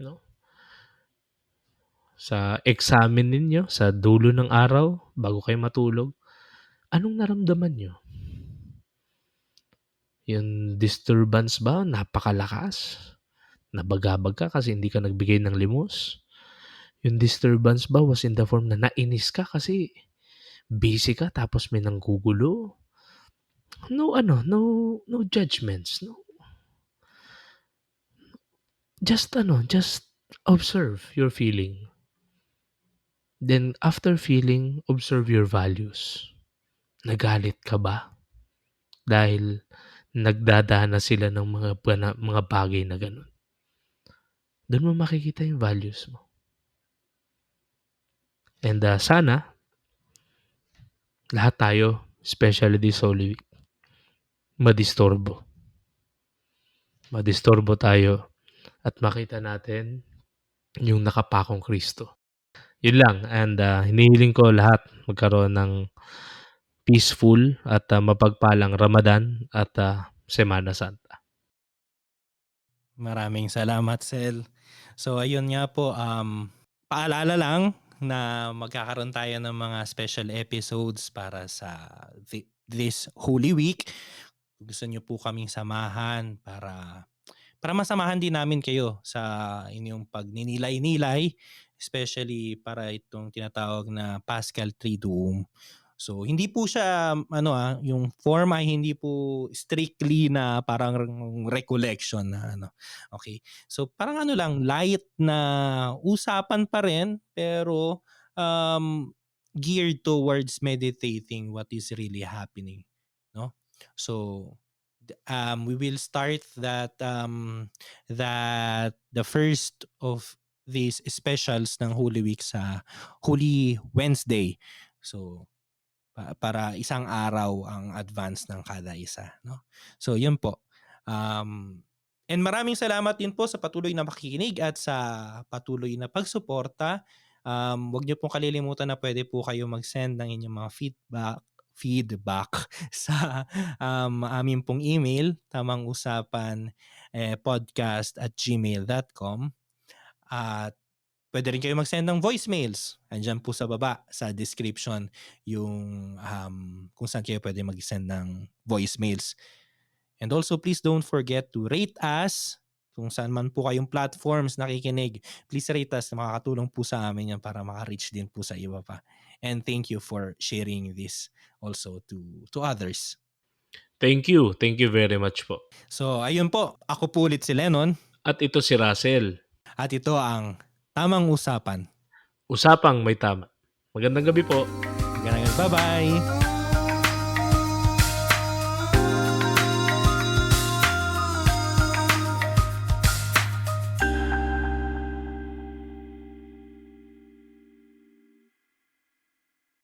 no? Sa examine ninyo, sa dulo ng araw, bago kayo matulog, anong naramdaman nyo? Yung disturbance ba, napakalakas? Nabagabag ka kasi hindi ka nagbigay ng limos? Yung disturbance ba was in the form na nainis ka kasi busy ka tapos may nanggugulo? No judgments, no. Just observe your feeling. Then after feeling, observe your values. Nagalit ka ba? Dahil nagdadana sila ng mga bagay na ganun. Doon mo makikita yung values mo. And sana, lahat tayo, especially this Holy Week, madisturbo. Madisturbo tayo at makita natin yung nakapakong Kristo. Yun lang. And hinihiling ko lahat magkaroon ng peaceful at mapagpalang Ramadan at Semana Santa. Maraming salamat, Sel. So ayun nga po, paalala lang na magkakaroon tayo ng mga special episodes para sa this Holy Week. Gusto niyo po kaming samahan para masamahan din namin kayo sa inyong pagninilay-nilay, especially para itong tinatawag na Paschal Triduum. So hindi po siya yung form ay hindi po strictly na parang recollection na Okay. So parang lang light na usapan pa rin pero geared towards meditating what is really happening, no? So we will start that the first of these specials ng Holy Week sa Holy Wednesday. So para isang araw ang advance ng kada isa, no? So yun po. And maraming salamat din po sa patuloy na makikinig at sa patuloy na pagsuporta. Huwag niyo pong kalilimutan na pwede po kayo mag-send ng inyong mga feedback sa aming pong email, tamangusapan podcast@gmail.com. At pwede rin kayo mag-send ng voicemails. Andyan po sa baba sa description yung kung saan kayo pwede mag-send ng voicemails. And also please don't forget to rate us kung saan man po kayong platforms nakikinig. Please rate us. Makakatulong po sa amin yan para maka-reach din po sa iba pa. And thank you for sharing this also to others. Thank you. Thank you very much po. So ayun po. Ako po ulit si Lennon. At ito si Russell. At ito ang Tamang Usapan. Usapang may tama. Magandang gabi po. Magandang gabi. Bye-bye.